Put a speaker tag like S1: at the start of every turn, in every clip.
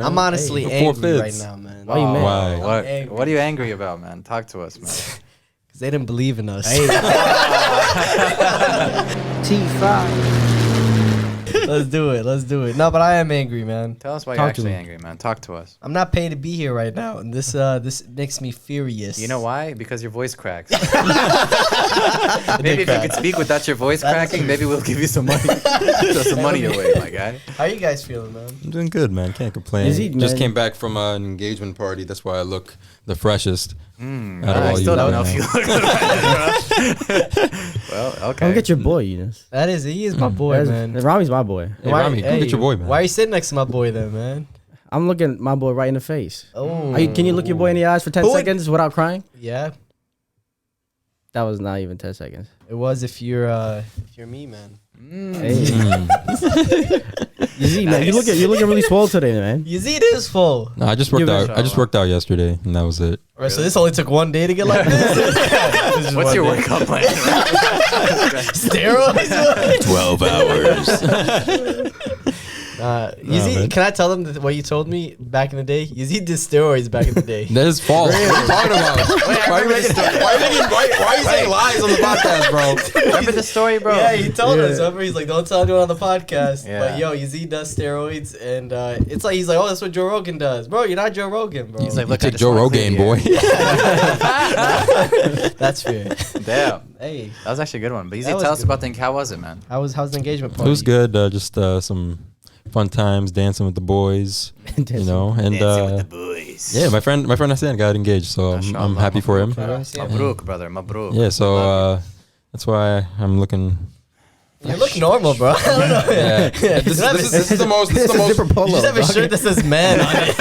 S1: I'm honestly angry right now, man.
S2: Why you mad?
S3: Why? What are you angry about, man? Talk to us, man.
S1: Because they didn't believe in us.
S4: T5.
S1: Let's do it. No, but I am angry, man.
S3: Tell us why you're actually angry, man. Talk to us.
S1: I'm not paid to be here right now, and this makes me furious.
S3: You know why? Because your voice cracks. Maybe if you could speak without your voice cracking, maybe we'll give you some money. Throw some money away, my guy.
S1: How you guys feeling, man?
S5: I'm doing good, man. Can't complain. Just came back from an engagement party. That's why I look the freshest.
S3: I still don't know if you look Well, okay.
S2: Come get your boy, Younis.
S1: He is my boy, man.
S2: Rami's my boy.
S5: Hey, Rami, come get your boy, man.
S1: Why are you sitting next to my boy then, man?
S2: I'm looking my boy right in the face.
S1: Oh.
S2: Can you look your boy in the eyes for 10 seconds without crying?
S1: Yeah.
S2: That was not even 10 seconds.
S1: It was if you're me, man.
S2: Hey. Yazid, man, you're looking really swole today, man.
S1: Yazid is full.
S5: No, I just worked out. I just worked out yesterday, and that was it.
S1: Right, so this only took one day to get like this.
S3: What's your workout plan?
S1: Steroids.
S5: 12 hours.
S1: Yazid, can I tell them what you told me back in the day? Yazid did steroids back in the day.
S5: That is false. What are you talking about? Why are you saying lies on the podcast, bro?
S3: Remember the story, bro?
S1: Yeah, he told us. Remember, he's like, don't tell anyone on the podcast.
S3: Yeah.
S1: But yo, Yazid does steroids, and it's like he's like, oh, that's what Joe Rogan does, bro. You're not Joe Rogan, bro.
S3: He's like, look,
S5: Take Joe Rogan, boy.
S1: That's fair.
S3: Damn.
S1: Hey,
S3: That was actually a good one. But
S1: That was
S3: tell us
S1: good.
S3: about how was it, man?
S1: how's the engagement
S5: It
S1: party?
S5: was good. Just some fun times, dancing with the boys, you know, and
S3: boys.
S5: yeah, my friend Hassan got engaged, so I'm happy for him.
S3: Mabruk, brother. Mabruk.
S5: Yeah, so that's why I'm looking.
S1: You look normal, bro. I don't know.
S5: Yeah, this is the most.
S2: It's a zipper
S1: You
S2: polo.
S1: just have a shirt that says man on it.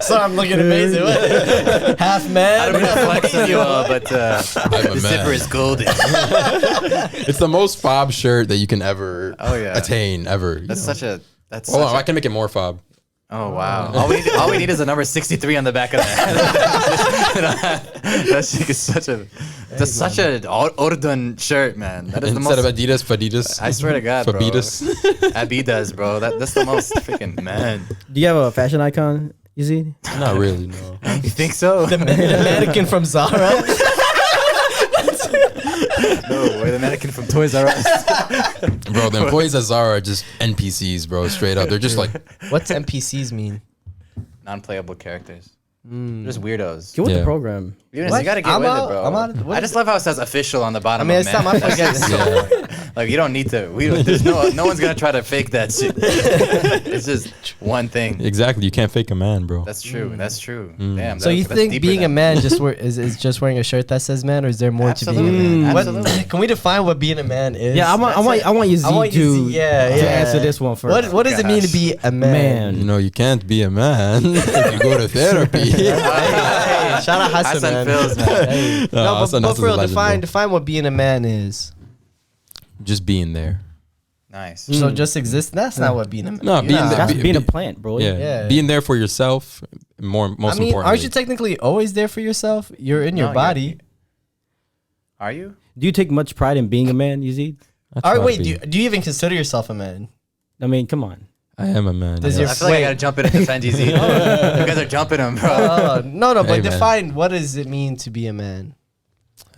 S1: So I'm looking amazing. Half man.
S3: I don't mean to flex on you all, but
S5: I'm a
S3: the
S5: man.
S3: zipper is golden.
S5: It's the most fob shirt that you can ever attain ever.
S3: That's such a. That's.
S5: Hold on, I can make it more fob.
S3: Oh wow! All we need is a number 63 on the back of that. That shit is such a. That's such an Ordun shirt, man. That is
S5: Instead
S3: the most.
S5: of Adidas, Fadidas.
S3: I swear to God, bro.
S5: Fabidas.
S3: Abidas, bro. That's the most freaking man.
S2: Do you have a fashion icon, Yazid?
S5: Not really, no.
S3: You think so?
S1: The mannequin from Zara.
S3: No, we're the mannequin from Toys R Us.
S5: Bro, the employees at Zara are just NPCs, bro. Straight up, they're just like.
S1: What's NPCs mean?
S3: Non-playable characters. Just weirdos.
S2: Get with
S5: Yeah.
S2: the program.
S3: Younis,
S1: What?
S3: you gotta get
S1: I'm
S3: with
S1: out-
S3: it, bro.
S1: I'm out- what
S3: I
S1: is
S3: just love how it says official on the bottom.
S1: I mean,
S3: of
S1: it's not my
S3: man. That's
S1: fault.
S3: just so, like you don't need to. There's no one's gonna try to fake that shit. It's just one thing.
S5: Exactly, you can't fake a man, bro.
S3: That's true. That's true. Damn.
S1: So you
S3: that's
S1: think
S3: deeper
S1: being a
S3: than-
S1: man is just wearing a shirt that says man, or is there more to
S3: Absolutely,
S1: being?
S3: man.
S1: What,
S3: Absolutely.
S1: can we define what being a man is?
S2: Yeah, I want Yazid to answer this one first.
S1: What does it mean to be a man?
S5: You know, you can't be a man if you go to therapy.
S1: Hey, shout out Hassan,
S3: Hassan
S1: man.
S3: Fills, man.
S1: Hey.
S5: No,
S1: No,
S5: Hassan
S1: but
S5: Hassan's
S1: for
S5: a
S1: real,
S5: legend,
S1: define what being a man is.
S5: Just being there.
S3: Nice.
S1: So just exist. That's not what being a man.
S5: No, being there.
S2: That's being a plant, bro.
S5: Yeah.
S1: Yeah.
S5: Being there for yourself. Most
S1: I mean,
S5: importantly.
S1: aren't you technically always there for yourself? You're in your
S3: No,
S1: body.
S3: Are you?
S2: Do you take much pride in being a man, Yazid?
S5: I
S1: All
S5: try
S1: right,
S5: to
S1: wait.
S5: be.
S1: Do you even consider yourself a man?
S2: I mean, come on.
S5: I am a man.
S1: Does
S5: yeah.
S1: your-
S3: I feel like I
S1: Wait.
S3: gotta jump in and defend you, Z. You guys are jumping him, bro.
S1: No,
S5: Hey,
S1: but
S5: man.
S1: define what does it mean to be a man?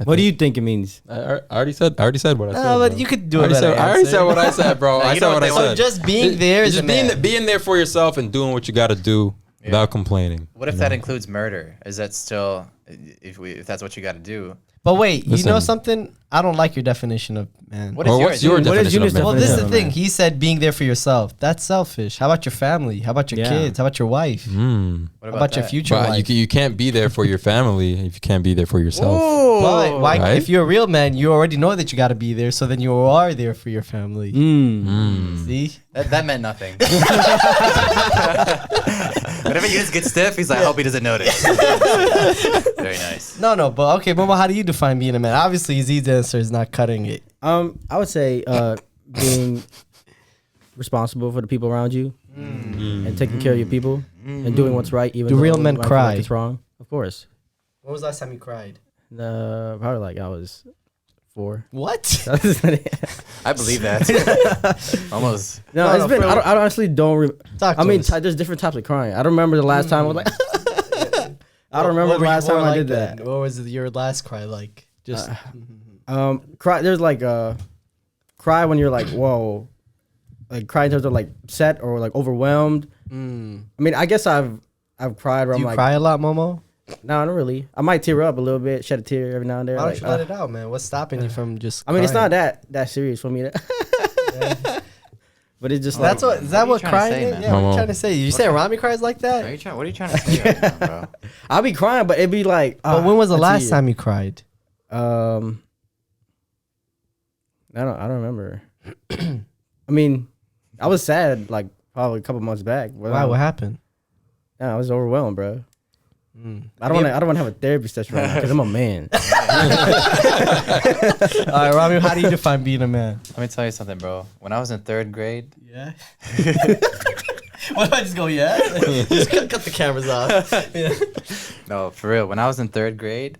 S2: What do you think it means?
S5: I already said what I said.
S1: No,
S5: bro.
S1: but you could do
S5: I
S1: a
S5: already
S1: better
S5: said, I already
S1: answer.
S5: said what I said, bro. I
S3: you
S5: said
S3: know
S5: what
S3: what
S5: I
S3: they
S5: said.
S3: want.
S1: Just being there is
S5: just
S1: a man.
S5: being there for yourself and doing what you got to do without complaining.
S3: What if that includes murder? Is that still if that's what you got to do?
S1: But wait, you know
S5: Listen.
S1: something? I don't like your definition of man.
S3: What is
S5: Or what's your
S3: yours?
S2: What is
S5: definition of
S2: Younis'
S5: man?
S1: Well, this is the
S2: Yeah,
S1: thing.
S2: man.
S1: He said being there for yourself. That's selfish. How about your family? How about your
S2: Yeah.
S1: kids? How about your wife?
S3: What
S1: How about your
S3: that?
S1: future
S5: But
S1: wife?
S5: you can't be there for your family if you can't be there for yourself.
S1: But why,
S5: Right?
S1: if you're a real man, you already know that you got to be there. So then you are there for your family. See?
S3: That meant nothing. Whenever you just get stiff, he's like, I hope he doesn't notice. Very nice.
S1: No. But okay, Momo, how do you define being a man? Obviously, Z's answer is not cutting it.
S2: I would say being responsible for the people around you and taking care of your people and doing what's right, even
S1: Do
S2: though
S1: real
S2: you
S1: men
S2: might feel
S1: cry?
S2: like it's wrong. Of course.
S1: When was the last time you cried?
S2: Probably like I was 4.
S1: What?
S3: I believe that. Almost.
S2: No, it's been. I honestly don't.
S1: Talk to us.
S2: There's different types of crying. I don't remember the last time I was like. I don't remember the last time I did that.
S1: What was your last cry like? Just
S2: cry. There's like cry when you're like whoa, like cry in terms of like upset or like overwhelmed. I mean, I guess I've cried where
S1: Do
S2: I'm
S1: you
S2: like
S1: cry a lot, Momo?
S2: no, not really. I might tear up a little bit, shed a tear every now and then.
S1: Why don't
S2: Like,
S1: you let it out, man? What's stopping you from just?
S2: I mean, it's
S1: crying?
S2: not that serious for me. But it's just
S1: That's
S2: like
S1: what is that what
S3: What are you trying to
S1: crying
S3: say,
S1: is?
S3: man?
S1: Yeah, what are you
S5: Momo.
S1: trying to say? You say Rami cries like that?
S3: What are you trying to say right now, bro?
S2: I'll be crying, but it'd be like.
S1: But when was the
S2: a
S1: last
S2: tear.
S1: time you cried?
S2: I don't remember. I mean, I was sad like probably a couple months back.
S1: Why? What happened?
S2: Yeah, I was overwhelmed, bro. I don't want to have a therapy session right now because I'm a man.
S1: All right, Rami, how do you define being a man?
S3: Let me tell you something, bro. When I was in 3rd grade,
S1: Yeah. What if I just go, yeah? Just cut the cameras off. Yeah.
S3: no, for real. When I was in 3rd grade,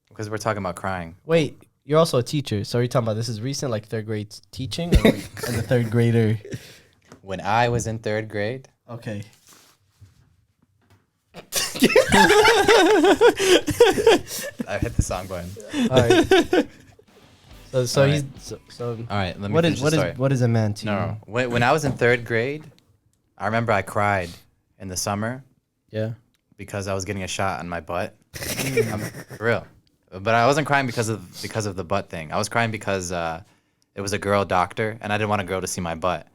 S3: because we're talking about crying.
S1: Wait, you're also a teacher, so are you talking about this is recent, like 3rd grade teaching, or like as a 3rd grader?
S3: When I was in 3rd grade,
S1: Okay.
S3: I hit the song button.
S1: All right. So
S3: All
S1: he's
S3: right.
S1: so.
S3: All right, let me
S1: What
S3: finish
S1: is
S3: the story.
S1: what is a man to you?
S3: No. When I was in 3rd grade, I remember I cried in the summer
S2: Yeah.
S3: because I was getting a shot on my butt. For real. But I wasn't crying because of the butt thing. I was crying because it was a girl doctor, and I didn't want a girl to see my butt,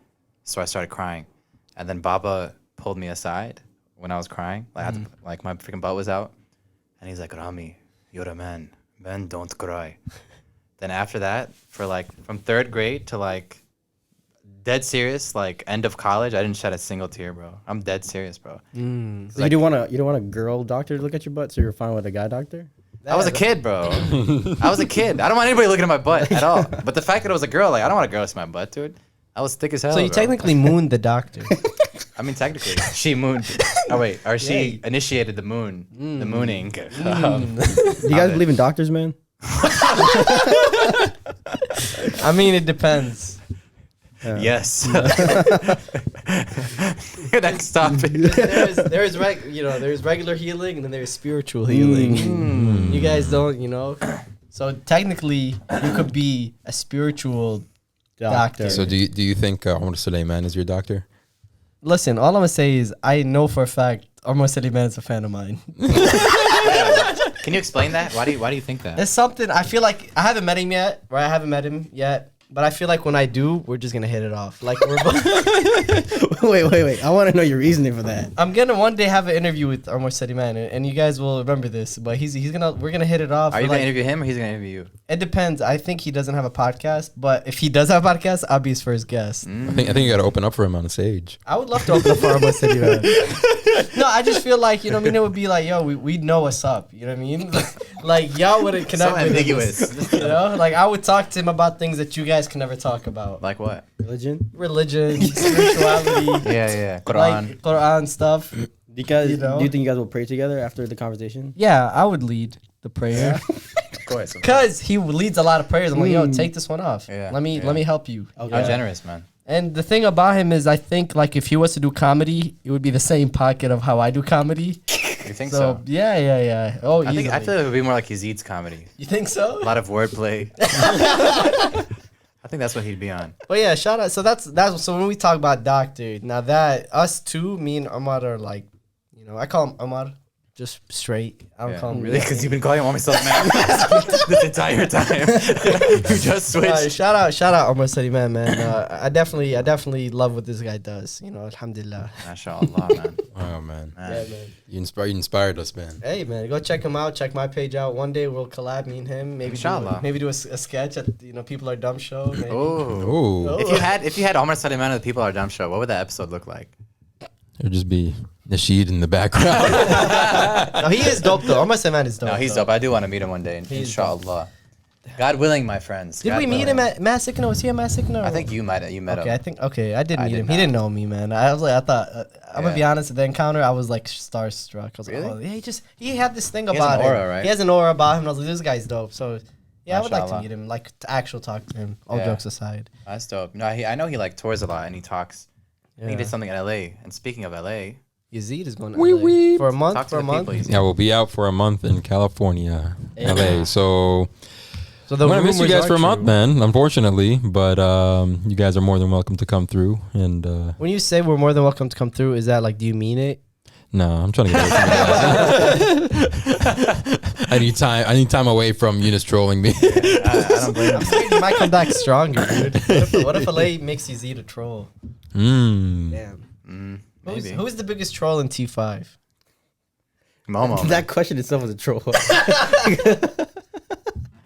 S3: so I started crying. And then Baba pulled me aside when I was crying, like my freaking butt was out, and he's like, "Rami, you're a man. Men don't cry." Then after that, for like from 3rd grade to like dead serious, like end of college, I didn't shed a single tear, bro. I'm dead serious, bro.
S2: So you don't want a girl doctor to look at your butt, so you're fine with a guy doctor?
S3: I was a kid, bro. I was a kid. I don't want anybody looking at my butt at all. But the fact that it was a girl, like, I don't want a girl to see my butt, dude. I was thick as hell.
S1: So you
S3: bro.
S1: technically mooned the doctor.
S3: I mean, technically, she mooned. Oh wait, or she initiated the moon, the mooning.
S2: Do you guys believe in doctors, man?
S1: I mean, it depends.
S3: Yes. Next topic.
S1: There's regular healing and then there's spiritual healing. You guys don't, So technically, you could be a spiritual doctor.
S5: So do you think Suliman is your doctor?
S1: Listen, all I'm gonna say is I know for a fact Suliman is a fan of mine.
S3: Can you explain that? Why do you think that?
S1: It's something I feel like I haven't met him yet, right? I haven't met him yet. But I feel like when I do, we're just gonna hit it off. Like we're both
S2: Wait. I want to know your reasoning for that.
S1: I'm gonna one day have an interview with Suliman, and you guys will remember this. But we're gonna hit it off.
S3: Are you gonna interview him or he's gonna interview you?
S1: It depends. I think he doesn't have a podcast, but if he does have a podcast, I'll be his first guest.
S5: I think you got to open up for him on the stage.
S1: I would love to open up for Suliman. No, I just feel like it would be like, yo, we'd know what's up. You know what I mean? Like y'all wouldn't connect with
S3: ambiguous.
S1: us. Like I would talk to him about things that you guys can never talk about.
S3: Like what?
S2: Religion?
S1: Spirituality.
S3: Yeah. Quran.
S1: Like Quran stuff.
S2: Do you guys,
S1: You know?
S2: do you think you guys will pray together after the conversation?
S1: Yeah, I would lead the prayer.
S3: Of course.
S1: Cause he leads a lot of prayers. I'm like, yo, take this one off.
S3: Yeah,
S1: Let me help you.
S3: How generous, man.
S1: And the thing about him is, I think like if he was to do comedy, it would be the same pocket of how I do comedy.
S3: You think so?
S1: Yeah. Oh,
S3: I
S1: easily.
S3: feel like it would be more like Yazid's comedy.
S1: You think so?
S3: A lot of wordplay. I think that's what he'd be on.
S1: But yeah, shout out. So that's so when we talk about doctor, now that us two, me and Omar are like, I call him Omar, just straight. I don't call him
S3: Really? Because you've been calling him myself man this entire time. You just switched.
S1: Shout out Omar Suliman, man. I definitely love what this guy does. Alhamdulillah.
S3: MashaAllah, man.
S5: Oh man,
S1: Yeah, man.
S5: you inspired us, man.
S1: Hey, man, go check him out. Check my page out. One day we'll collab, me and him. Maybe
S3: Inshallah.
S1: do a sketch at People Are Dumb show. Maybe.
S5: Oh,
S3: If you had Omar Suliman of the People Are Dumb show, what would that episode look like?
S5: it would just be Nasheed in the background.
S1: No, he is dope though. Omar Suliman is dope.
S3: No, he's
S1: though.
S3: dope. I do want to meet him one day, inshallah. God willing, my friends.
S1: Did
S3: God
S1: we meet
S3: willing.
S1: him at Massacre? Was he at Massacre?
S3: I think you met
S1: Okay,
S3: him.
S1: I did
S3: I
S1: meet
S3: did
S1: him.
S3: not.
S1: He didn't know me, man. I thought I'm gonna be
S3: Yeah.
S1: honest. At the encounter, I was like starstruck. I was
S3: Really?
S1: like, oh, he had this thing
S3: has
S1: about
S3: an aura,
S1: him.
S3: right?
S1: He has an aura about him. I was like, this guy's dope. So Yeah, I would like to
S3: Mashallah.
S1: meet him, like to actual talk to him. All
S3: Yeah.
S1: jokes aside.
S3: That's dope. No, I know he like tours a lot and he talks. I think he
S1: Yeah.
S3: did something in LA. And speaking of LA,
S1: Yazid is going to
S5: Wee
S1: LA
S5: wee.
S1: for a month.
S3: talk to
S1: For a
S3: the
S1: month.
S3: people. He's-
S5: Yeah, we'll be out for a month in California,
S1: Yeah.
S5: LA. So
S1: So the
S5: I'm gonna miss you
S1: rumors
S5: guys
S1: are
S5: for a month,
S1: true.
S5: man. Unfortunately, but you guys are more than welcome to come through. And
S1: When you say we're more than welcome to come through, is that like, do you mean it?
S5: no, I'm trying to get away from you guys. I need time away from Younis trolling me.
S3: I don't blame him.
S1: You might come back stronger, dude. What if LA makes Yazid a troll?
S5: Mm.
S1: Damn.
S3: Maybe.
S1: Who's the biggest troll in T5?
S3: Momo. man.
S2: That question itself was a troll.
S3: I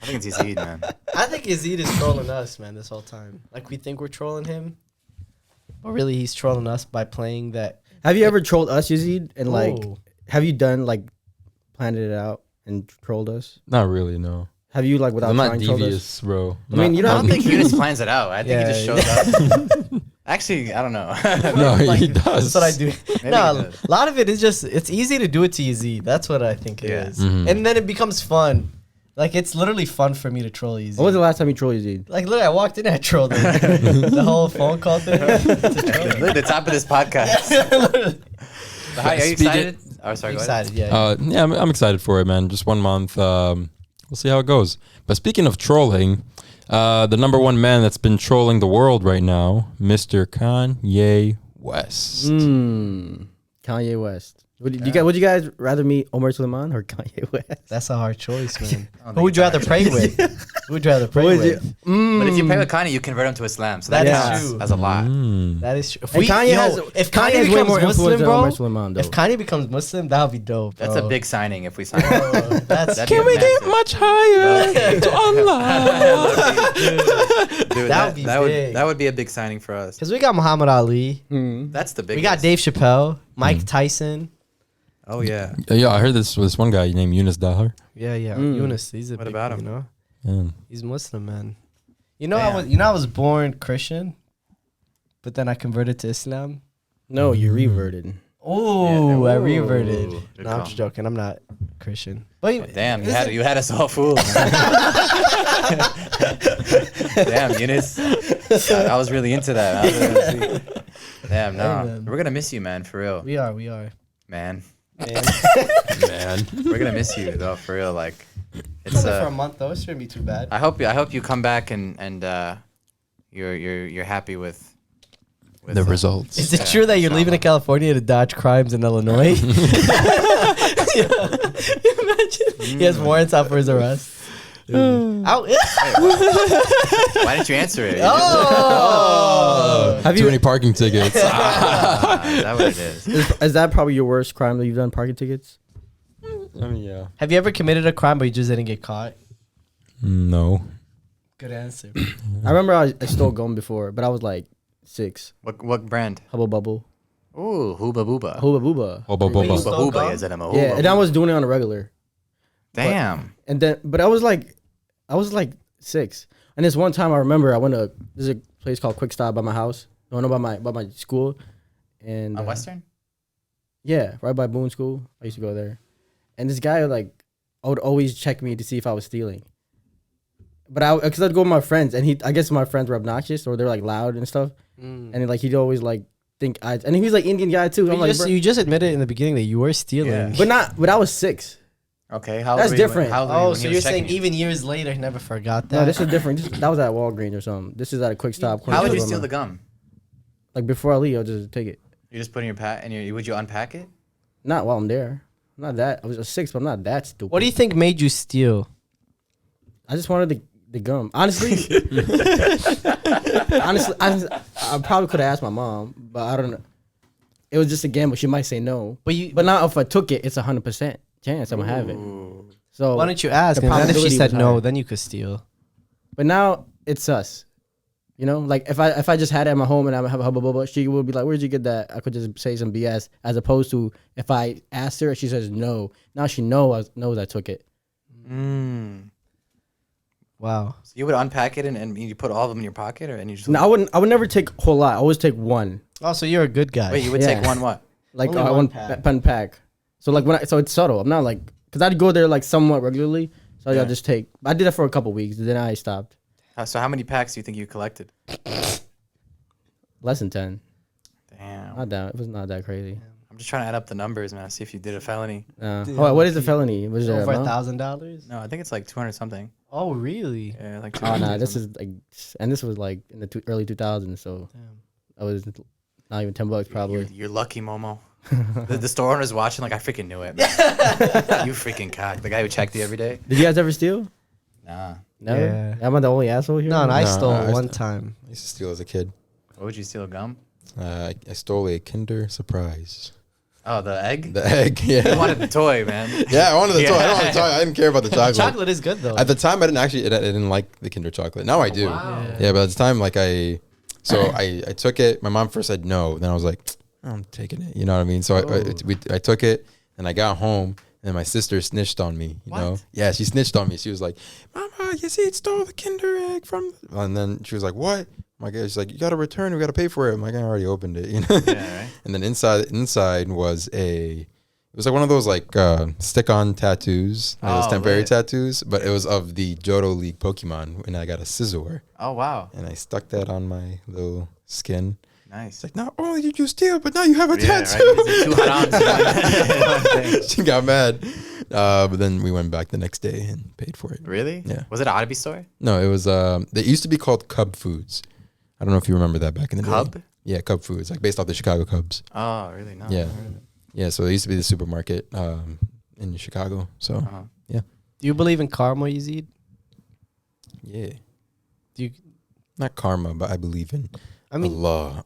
S3: think it's Yazid, man.
S1: I think Yazid is trolling us, man, this whole time. Like, we think we're trolling him, but really he's trolling us by playing that.
S2: Have you ever trolled us, Yazid? And like,
S1: Ooh.
S2: have you done like planned it out and trolled us?
S5: Not really, no.
S2: Have you like without
S5: I'm not
S2: trying trolled us?
S5: devious, bro.
S2: I mean, you
S3: I
S2: don't
S3: don't think Younis plans it out. I think
S1: Yeah,
S3: he just shows up. Actually, I don't know.
S5: No,
S1: Like,
S5: he does.
S1: That's what I do.
S3: Maybe
S1: No,
S3: he does.
S1: a lot of it is just, it's easy to do it to Yazid. That's what I think it
S3: Yeah.
S1: is.
S5: Mhm.
S1: And then it becomes fun. Like, it's literally fun for me to troll Yazid.
S2: When was the last time you trolled Yazid?
S1: Like, literally, I walked in and I trolled him. The whole phone call thing.
S3: Look, the top of this podcast. Are you
S5: Speaking-
S3: excited? Oh, sorry. Go ahead.
S1: Excited, yeah.
S5: Yeah, I'm excited for it, man. Just 1 month. We'll see how it goes. But speaking of trolling, the number one man that's been trolling the world right now, Mr. Kanye West.
S2: Kanye West. Would you guys rather meet Omar Suliman or Kanye West?
S1: That's a hard choice, man.
S3: don't
S1: Who would you
S3: think
S1: rather pray with? Who would you rather pray
S2: Who is
S1: with?
S2: it?
S3: But if you pray with Kanye, you convert him to Islam. So that
S1: That
S3: counts
S1: is true.
S3: as a lot.
S5: Mm.
S1: That is true. If,
S2: And Kanye has
S1: if
S2: Kanye
S1: Kanye
S2: has way
S1: becomes
S2: more influence
S1: Muslim,
S2: than
S1: bro,
S2: Omar Suliman, though.
S1: if Kanye becomes Muslim, that would be dope.
S3: That's
S1: bro.
S3: a big signing if we sign.
S1: Bro, that's
S3: That'd
S5: Can
S3: be
S5: we get
S3: massive.
S5: much higher to Allah?
S3: Dude,
S1: That would be big.
S3: that would be a big signing for us.
S1: because we got Muhammad Ali,
S3: That's the biggest.
S1: we got Dave Chappelle, Mike Tyson.
S3: Oh yeah.
S5: Yeah, I heard this one guy named Younis Dhaher.
S1: Yeah, Younis. He's a
S3: What
S1: big,
S3: about him?
S1: You know,
S5: Yeah.
S1: he's Muslim, man. You know,
S3: Damn.
S1: I was born Christian, but then I converted to Islam.
S2: No, you reverted.
S1: Oh, I
S3: Ooh.
S1: reverted.
S3: Good
S1: No, I'm
S3: call.
S1: just joking. I'm not Christian. But
S3: Damn, you had us all fooled. Damn, Younis. I was really into that. Damn, no.
S1: Hey, man.
S3: We're gonna miss you, man, for real.
S1: we are.
S3: Man.
S1: Man.
S5: Man.
S3: We're gonna miss you though, for real. Like it's
S1: It's for a month though. It shouldn't be too bad.
S3: I hope you come back and you're happy with
S5: The results.
S1: Is it
S3: Yeah,
S1: true that you're leaving to
S3: inshallah.
S1: California to dodge crimes in Illinois? Imagine he has warrants out for his arrest. Ow.
S3: Why didn't you answer it?
S1: Oh.
S2: Have
S5: Too
S2: you?
S5: many parking tickets.
S3: Is that what it is?
S2: Is that probably your worst crime that you've done? Parking tickets?
S5: I mean, yeah.
S1: Have you ever committed a crime but you just didn't get caught?
S5: No.
S1: Good answer.
S2: I remember I stole gum before, but I was like 6.
S3: What brand?
S2: Hubba Bubble.
S3: Ooh, Hooba Booba.
S2: Hubba Booba.
S5: Boba
S1: Wait, you
S5: Boba.
S1: stole
S3: Hooba
S1: gum?
S3: is it?
S2: Yeah, and I was doing it on a regular.
S3: Damn.
S2: And then, but I was like 6. And this one time I remember I went to there's a place called Quick Stop by my house. No, by my school. And
S3: On Western?
S2: yeah, right by Boone School. I used to go there. And this guy I would always check me to see if I was stealing. But because I'd go with my friends, and I guess my friends were obnoxious or they're like loud and stuff. And he'd always like think and he was like Indian guy too. I'm like, bro.
S1: You just admitted in the beginning that you were stealing.
S3: Yeah.
S2: but I was 6.
S3: Okay, how old
S2: That's
S3: were you when-
S2: different.
S3: how old were you
S1: Oh,
S3: when
S1: so
S3: he
S1: you're
S3: was
S1: saying
S3: checking you?
S1: even years later, he never forgot that?
S2: No, this is different. That was at Walgreens or something. This is at a Quick Stop.
S3: How would you
S2: corner
S3: steal
S2: store.
S3: the gum?
S2: Like before I leave, I'll just take it.
S3: You just put in your pack and would you unpack it?
S2: Not while I'm there. I'm not that. I was a 6, but I'm not that stupid.
S1: What do you think made you steal?
S2: I just wanted the gum. Honestly, I probably could have asked my mom, but I don't know. It was just a gamble. She might say no. But now if I took it, it's 100% chance I'm gonna have it. So
S1: Why don't you ask?
S2: the
S1: And then if she
S2: probability
S1: said
S2: was
S1: no,
S2: higher.
S1: then you could steal.
S2: But now it's us. You know, like if I just had it at my home and I have a hubba bubba, she would be like, "Where'd you get that?" I could just say some BS, as opposed to if I asked her, she says no. Now she knows I took it.
S1: Wow.
S3: So you would unpack it and you put all of them in your pocket, or and you just
S2: No, I would never take a whole lot. I always take one.
S1: Oh, so you're a good guy.
S3: wait. You would
S2: Yeah.
S3: take one what?
S2: Like
S1: Only one
S2: one
S1: pack.
S2: pen pack. So like so it's subtle. I'm not like because I'd go there like somewhat regularly. So I'll just take. I did that for a couple weeks, then I stopped.
S3: So how many packs do you think you collected?
S2: Less than 10.
S3: Damn.
S2: Not that. It was not that crazy.
S3: I'm just trying to add up the numbers, man. See if you did a felony.
S1: Dude,
S2: Oh, what is a felony? Was there
S1: Over
S2: amount?
S1: $1,000?
S3: No, I think it's like 200 something.
S1: Oh, really?
S3: Yeah, like
S2: Oh
S3: 200
S2: no, this
S3: something.
S2: is like, and this was like in the early 2000s, so
S1: Damn.
S2: I was not even $10 probably.
S3: You're lucky, Momo. the store owner's watching. Like I freaking knew it. Man. You freaking cock. The guy who checked you every day.
S2: Did you guys ever steal?
S3: Nah.
S2: Never.
S1: Yeah.
S2: Am I the only asshole here?
S1: No, I
S5: No,
S1: stole
S5: I
S1: one time.
S5: I used to steal as a kid.
S3: What would you steal? Gum?
S5: I stole a Kinder Surprise.
S3: Oh, the egg.
S5: The egg,
S3: You
S5: yeah.
S3: wanted the toy, man.
S5: Yeah, I wanted the toy. I don't want the
S3: Yeah.
S5: toy. I didn't care about the chocolate.
S1: Chocolate is good though.
S5: At the time, I didn't like the Kinder chocolate. Now I do.
S3: wow.
S5: Yeah, but at the time, like I took it. My mom first said no. Then I was like, I'm taking it. You know what I mean? So I took it, and I got home, and my sister snitched on me. You know? Yeah, she snitched on me. She was like, Mama, Yazid stole the Kinder egg from. And then she was like, what? My God, she's like, you got to return. We got to pay for it. I'm like, I already opened it. You know?
S3: Yeah, right.
S5: And then inside was it was like one of those like stick-on tattoos, those
S3: Oh,
S5: temporary
S3: lit.
S5: tattoos, but it was of the Johto League Pokemon, and I got a Scizor,
S3: Oh wow.
S5: and I stuck that on my little skin.
S3: Nice.
S5: It's like, not only did you steal, but now you have a
S3: Yeah,
S5: tattoo.
S3: right. These are two hot arms.
S5: She got mad, but then we went back the next day and paid for it.
S3: Really?
S5: Yeah.
S3: Was it an Oddity store?
S5: No, it was. They used to be called Cub Foods. I don't know if you remember that back in the day.
S3: Cub?
S5: Yeah, Cub Foods, like based off the Chicago Cubs.
S3: Oh, really? No.
S5: Yeah. Yeah, so it used to be the supermarket in Chicago. So
S3: Uh-huh.
S1: Do you believe in karma, Yazid?
S5: yeah,
S1: Do you?
S5: not karma, but I believe in
S1: I mean,
S5: Allah.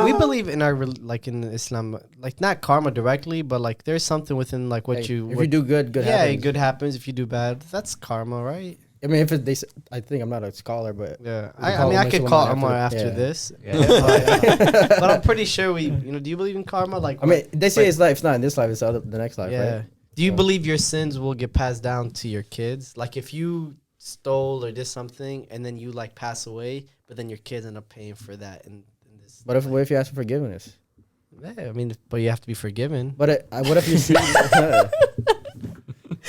S1: we believe in our like in Islam, like not karma directly, but like there's something within like what
S2: Like,
S1: you.
S2: if
S1: what-
S2: you do good, good
S1: yeah,
S2: happens.
S1: good happens. If you do bad, that's karma, right?
S2: I mean, if it, I think I'm not a scholar, but
S1: Yeah,
S2: We
S1: I
S2: call
S1: mean,
S2: it
S1: I could
S2: Suliman
S1: call
S2: after-
S1: Omar after
S2: yeah.
S1: this,
S3: Yeah.
S1: but I'm pretty sure we. Do you believe in karma? Like,
S2: I mean, they say
S1: Wait.
S2: it's life. It's not in this life. It's the next life,
S1: yeah.
S2: right?
S1: Do you
S2: So-
S1: believe your sins will get passed down to your kids? Like, if you stole or did something and then you like pass away, but then your kids end up paying for that. In this,
S2: But what if you ask for forgiveness?
S1: yeah, I mean, but you have to be forgiven.
S2: But what if you see?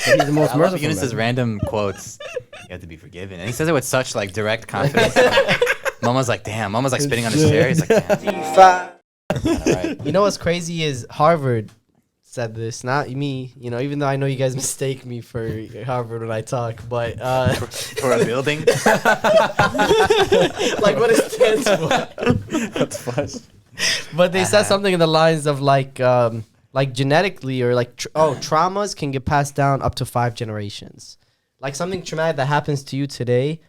S2: He's the most
S3: I love
S2: merciful.
S3: Younis'
S2: man.
S3: random quotes. You have to be forgiven, and he says it with such like direct confidence. Mama's like, damn. Mama's like spitting on his chair. He's like, damn.
S4: T5.
S3: Kinda right.
S1: You know what's crazy is Harvard said this, not me. Even though I know you guys mistake me for Harvard when I talk, but
S3: For a building.
S1: like what it stands for.
S3: That's fudge.
S1: But they said something in the lines of like genetically or like traumas can get passed down up to 5 generations. Like something traumatic that happens to you today,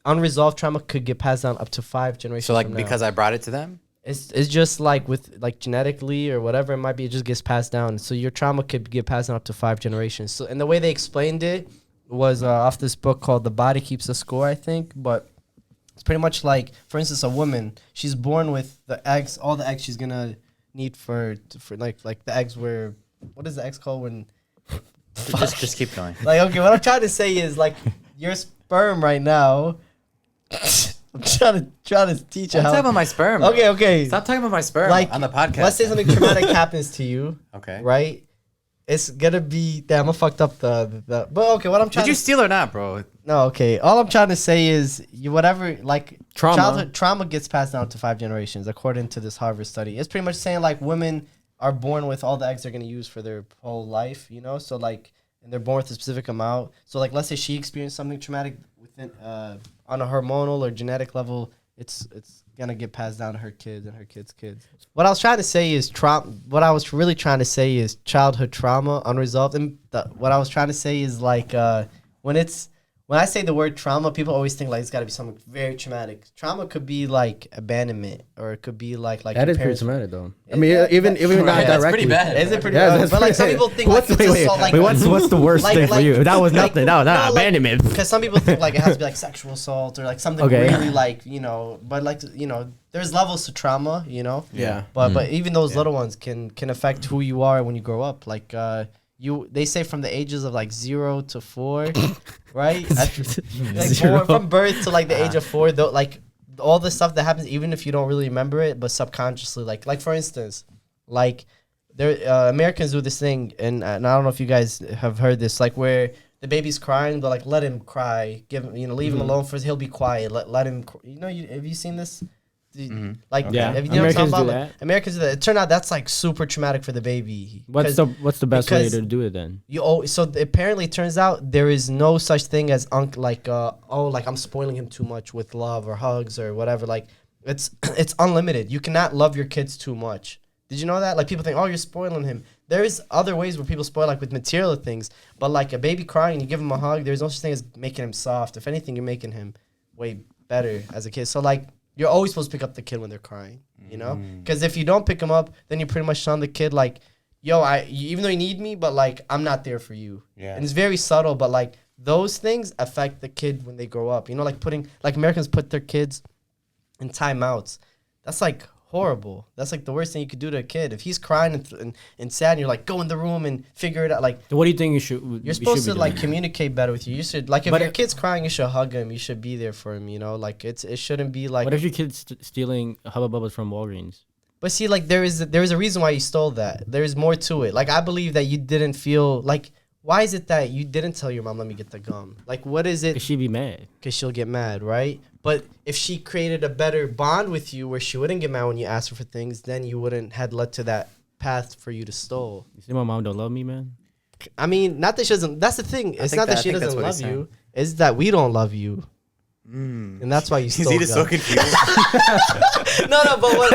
S1: unresolved trauma could get passed down up to 5 generations.
S3: So like
S1: from now.
S3: because I brought it to them.
S1: It's just like with like genetically or whatever it might be, it just gets passed down. So your trauma could get passed down up to 5 generations. So and the way they explained it was off this book called The Body Keeps the Score, I think. But it's pretty much like, for instance, a woman, she's born with the eggs, all the eggs she's gonna need for like the eggs were, what is the eggs called when?
S3: Just keep going.
S1: Like, okay, what I'm trying to say is like your sperm right now. I'm trying to teach you
S3: Stop
S1: how.
S3: talking about my sperm. bro.
S1: Okay.
S3: Stop talking about my sperm
S1: Like,
S3: on the podcast.
S1: Let's say something traumatic happens to you,
S3: Okay.
S1: right? It's gonna be damn. I fucked up the. But okay, what I'm trying
S3: Did you
S1: to
S3: steal or not, bro?
S1: no, okay. All I'm trying to say is you whatever like
S2: Trauma.
S1: childhood trauma gets passed down to 5 generations according to this Harvard study. It's pretty much saying like women are born with all the eggs they're gonna use for their whole life, So like, and they're born with a specific amount. So like, let's say she experienced something traumatic within on a hormonal or genetic level, it's gonna get passed down to her kids and her kids' kids. What I was trying to say is what I was really trying to say is childhood trauma unresolved, and what I was trying to say is like when I say the word trauma, people always think like it's got to be something very traumatic. Trauma could be like abandonment, or it could be like
S2: That
S1: your
S2: is pretty
S1: parents.
S2: traumatic, though. I
S1: Is
S2: mean,
S1: that-
S2: even
S1: that's
S2: not
S1: right.
S2: directly.
S3: That's pretty bad.
S1: Is it pretty?
S2: Yeah,
S1: But like some people think
S2: what's,
S1: like it's assault. Like
S2: what's the worst
S1: like-
S2: thing for
S1: like-
S2: you? That was
S1: like-
S2: nothing. That was
S1: no,
S2: not
S1: like-
S2: abandonment.
S1: Because some people think like it has to be like sexual assault or like something
S2: Okay.
S1: really like but like there's levels to trauma,
S2: Yeah.
S1: But even those little ones can affect who you are when you grow up. Like they say from the ages of like 0 to 4, right? From birth to like the age of 4, though, like all the stuff that happens, even if you don't really remember it, but subconsciously, like for instance, like Americans do this thing, and I don't know if you guys have heard this, like where the baby's crying, but like let him cry, leave him alone first. He'll be quiet. Let him. Have you seen this? Like
S2: Yeah,
S1: you know
S2: Americans
S1: what I'm
S2: do
S1: talking about?
S2: that.
S1: Like, Americans do that. It turned out that's like super traumatic for the baby.
S2: What's the best way to do it then?
S1: So apparently it turns out there is no such thing as like I'm spoiling him too much with love or hugs or whatever. Like it's unlimited. You cannot love your kids too much. Did you know that? Like people think, oh, you're spoiling him. There is other ways where people spoil, like with material things. But like a baby crying, you give him a hug. There's no such thing as making him soft. If anything, you're making him way better as a kid. So like you're always supposed to pick up the kid when they're crying. You know, because if you don't pick him up, then you pretty much telling the kid like, yo, even though you need me, but like I'm not there for you. Yeah. And it's very subtle, but like those things affect the kid when they grow up. You know, like Americans put their kids in timeouts. That's like horrible. That's like the worst thing you could do to a kid. If he's crying and sad, and you're like, go in the room and figure it out. Like,
S2: what do you think you should?
S1: You're supposed to like communicate better with you. You should like if your kid's crying, you should hug him. You should be there for him. You know, like it shouldn't be like.
S2: What if your kid's stealing Hubba Bubba's from Walgreens?
S1: But see, like there is a reason why you stole that. There's more to it. Like I believe that you didn't feel like. Why is it that you didn't tell your mom, let me get the gum? Like, what is it?
S2: Because she'd be mad.
S1: Because she'll get mad, right? But if she created a better bond with you where she wouldn't get mad when you asked her for things, then you wouldn't had led to that path for you to stole.
S2: You see my mom don't love me, man?
S1: I mean, not that she doesn't. That's the thing. It's not that she doesn't love you. It's that we don't love you. And that's why you stole.
S3: Yazid is so confused.
S1: no, but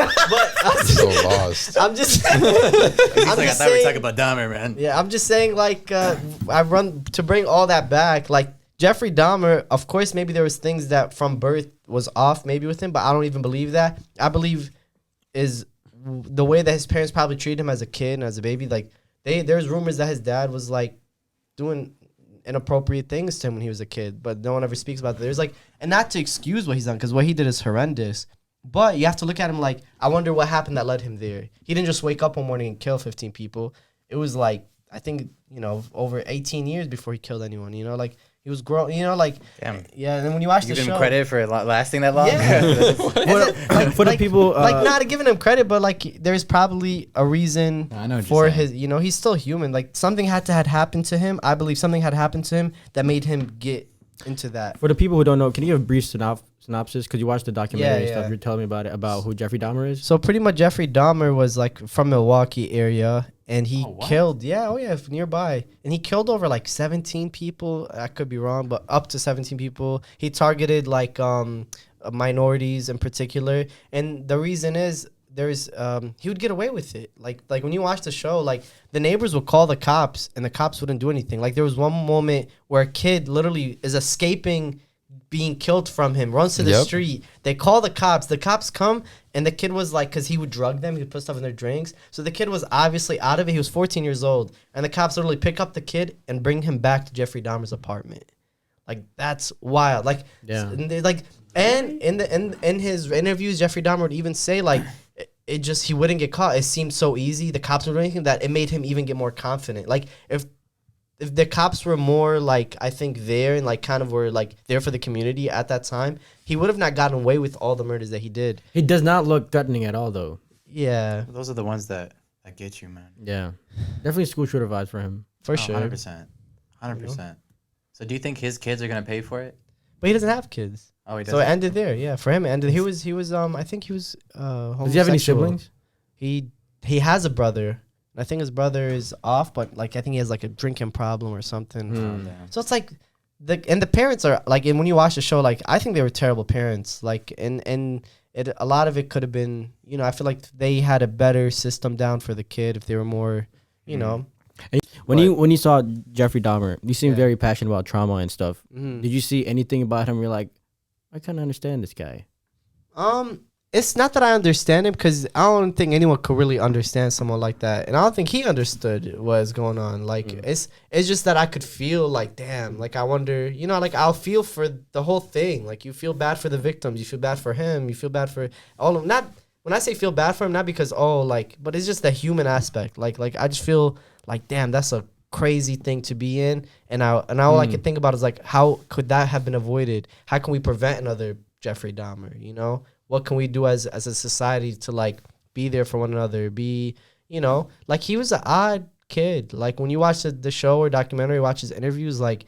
S5: I'm so lost.
S1: I'm just.
S3: I thought we were talking about Dahmer, man.
S1: Yeah, I'm just saying, like, I run to bring all that back. Like Jeffrey Dahmer, of course, maybe there was things that from birth was off, maybe with him, but I don't even believe that. I believe is the way that his parents probably treated him as a kid and as a baby. Like, there's rumors that his dad was like doing inappropriate things to him when he was a kid, but no one ever speaks about that. There's like, and not to excuse what he's done, because what he did is horrendous, but you have to look at him like, I wonder what happened that led him there. He didn't just wake up one morning and kill 15 people. It was like, I think, over 18 years before he killed anyone, like he was grown, like,
S3: damn.
S1: Yeah. And then when you watch the show,
S3: give him credit for lasting that long.
S1: Yeah.
S2: For the people,
S1: like not giving him credit, but like there's probably a reason for his, he's still human. Like something had happened to him. I believe something had happened to him that made him get into that.
S2: For the people who don't know, can you give a brief synopsis? Because you watched the documentary and stuff. You're telling me about who Jeffrey Dahmer is.
S1: So pretty much Jeffrey Dahmer was like from Milwaukee area. And he killed, nearby. And he killed over like 17 people. I could be wrong, but up to 17 people. He targeted like minorities in particular. And the reason is he would get away with it. Like when you watch the show, like the neighbors would call the cops and the cops wouldn't do anything. Like there was one moment where a kid literally is escaping being killed from him, runs to the street. They call the cops. The cops come, and the kid was like, because he would drug them, he would put stuff in their drinks. So the kid was obviously out of it. He was 14 years old, and the cops literally pick up the kid and bring him back to Jeffrey Dahmer's apartment. Like that's wild. Like and in his interviews, Jeffrey Dahmer would even say like he wouldn't get caught. It seemed so easy. The cops would do anything that it made him even get more confident. Like if the cops were more like, I think there and like kind of were like there for the community at that time, he would have not gotten away with all the murders that he did.
S2: He does not look threatening at all, though.
S1: Yeah.
S3: Those are the ones that get you, man.
S2: Yeah. Definitely school shooter vibes for him.
S1: For sure.
S3: 100%. 100%. So do you think his kids are going to pay for it?
S1: But he doesn't have kids.
S3: Oh, he doesn't?
S1: So it ended there. Yeah, for him it ended. He was I think he was homosexual.
S2: Does he have any siblings?
S1: He has a brother. I think his brother is off, but like I think he has like a drinking problem or something. So it's like the parents are like, and when you watch the show, like I think they were terrible parents. Like and a lot of it could have been, I feel like they had a better system down for the kid if they were more,
S2: When you saw Jeffrey Dahmer, you seemed very passionate about trauma and stuff. Did you see anything about him where you're like, I kind of understand this guy?
S1: It's not that I understand him, because I don't think anyone could really understand someone like that, and I don't think he understood what was going on. Like it's just that I could feel like, damn, like I wonder, like I'll feel for the whole thing. Like you feel bad for the victims, you feel bad for him, you feel bad for all of them. Not when I say feel bad for him, not because but it's just the human aspect. Like I just feel like, damn, that's a crazy thing to be in, and all I can think about is like, how could that have been avoided? How can we prevent another Jeffrey Dahmer? What can we do as a society to like be there for one another, be you know, like he was an odd kid. Like when you watch the show or documentary, watch his interviews, like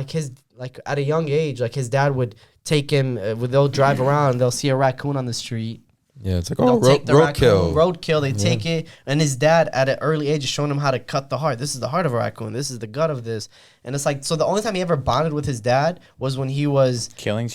S1: his, like at a young age, like his dad would take him, they'll drive around, they'll see a raccoon on the street.
S5: Yeah, it's like,
S1: They'll take the
S5: roadkill.
S1: roadkill. They take it, and his dad at an early age is showing him how to cut the heart. This is the heart of a raccoon. This is the gut of this, and it's like, so the only time he ever bonded with his dad was when he was
S3: killing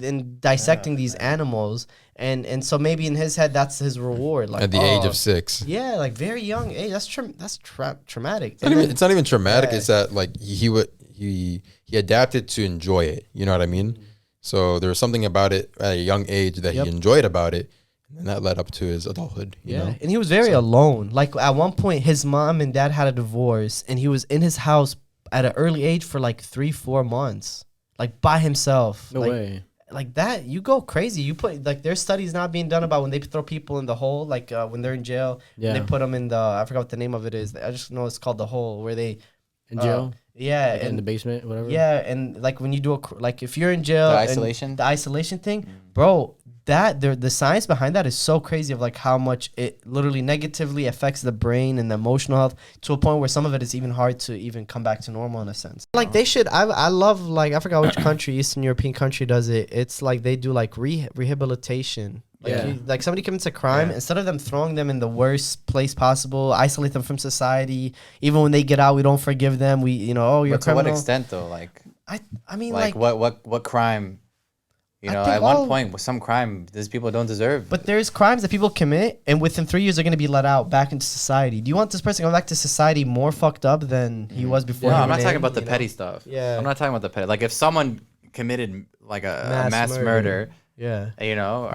S1: and dissecting these animals, and so maybe in his head that's his reward. Like
S5: At the age of 6.
S1: yeah, like very young age. That's traumatic.
S5: It's not even traumatic.
S1: Yeah.
S5: It's that like he adapted to enjoy it. You know what I mean? So there was something about it at a young age that he enjoyed about it, and that led up to his adulthood. You know?
S1: And he was very alone. Like at one point, his mom and dad had a divorce, and he was in his house at an early age for like 3-4 months, like by himself.
S2: No way.
S1: Like that, you go crazy. You put, like, there's studies not being done about when they throw people in the hole, like when they're in jail.
S2: Yeah.
S1: They put them in the, I forgot what the name of it is. I just know it's called the hole, where they
S2: In jail?
S1: yeah,
S2: Like in
S1: and
S2: the basement, whatever?
S1: yeah, and like when you do like if you're in jail,
S3: The
S1: and
S3: isolation?
S1: the isolation thing, bro. That the science behind that is so crazy, of like how much it literally negatively affects the brain and the emotional health, to a point where some of it is even hard to even come back to normal in a sense. Like they should, I love, like, I forgot which country, Eastern European country does it. It's like they do like rehabilitation. Like,
S2: Yeah.
S1: like somebody commits a crime, instead of them throwing them in the worst place possible, isolate them from society. Even when they get out, we don't forgive them. We, you know, oh, you're a
S3: But to what
S1: criminal.
S3: extent though? Like
S1: I mean,
S3: like
S1: like
S3: what crime? You
S1: I
S3: know,
S1: think
S3: at
S1: all-
S3: one point, with some crime, these people don't deserve.
S1: but there's crimes that people commit, and within 3 years, they're going to be let out back into society. Do you want this person to go back to society more fucked up than he was before?
S3: no,
S1: he
S3: I'm not
S1: went
S3: talking
S1: in,
S3: about the
S1: you know?
S3: petty stuff.
S1: Yeah.
S3: I'm not talking about the petty. Like if someone committed like a
S1: Mass
S3: mass
S1: murder.
S3: murder,
S1: Yeah.
S3: you know,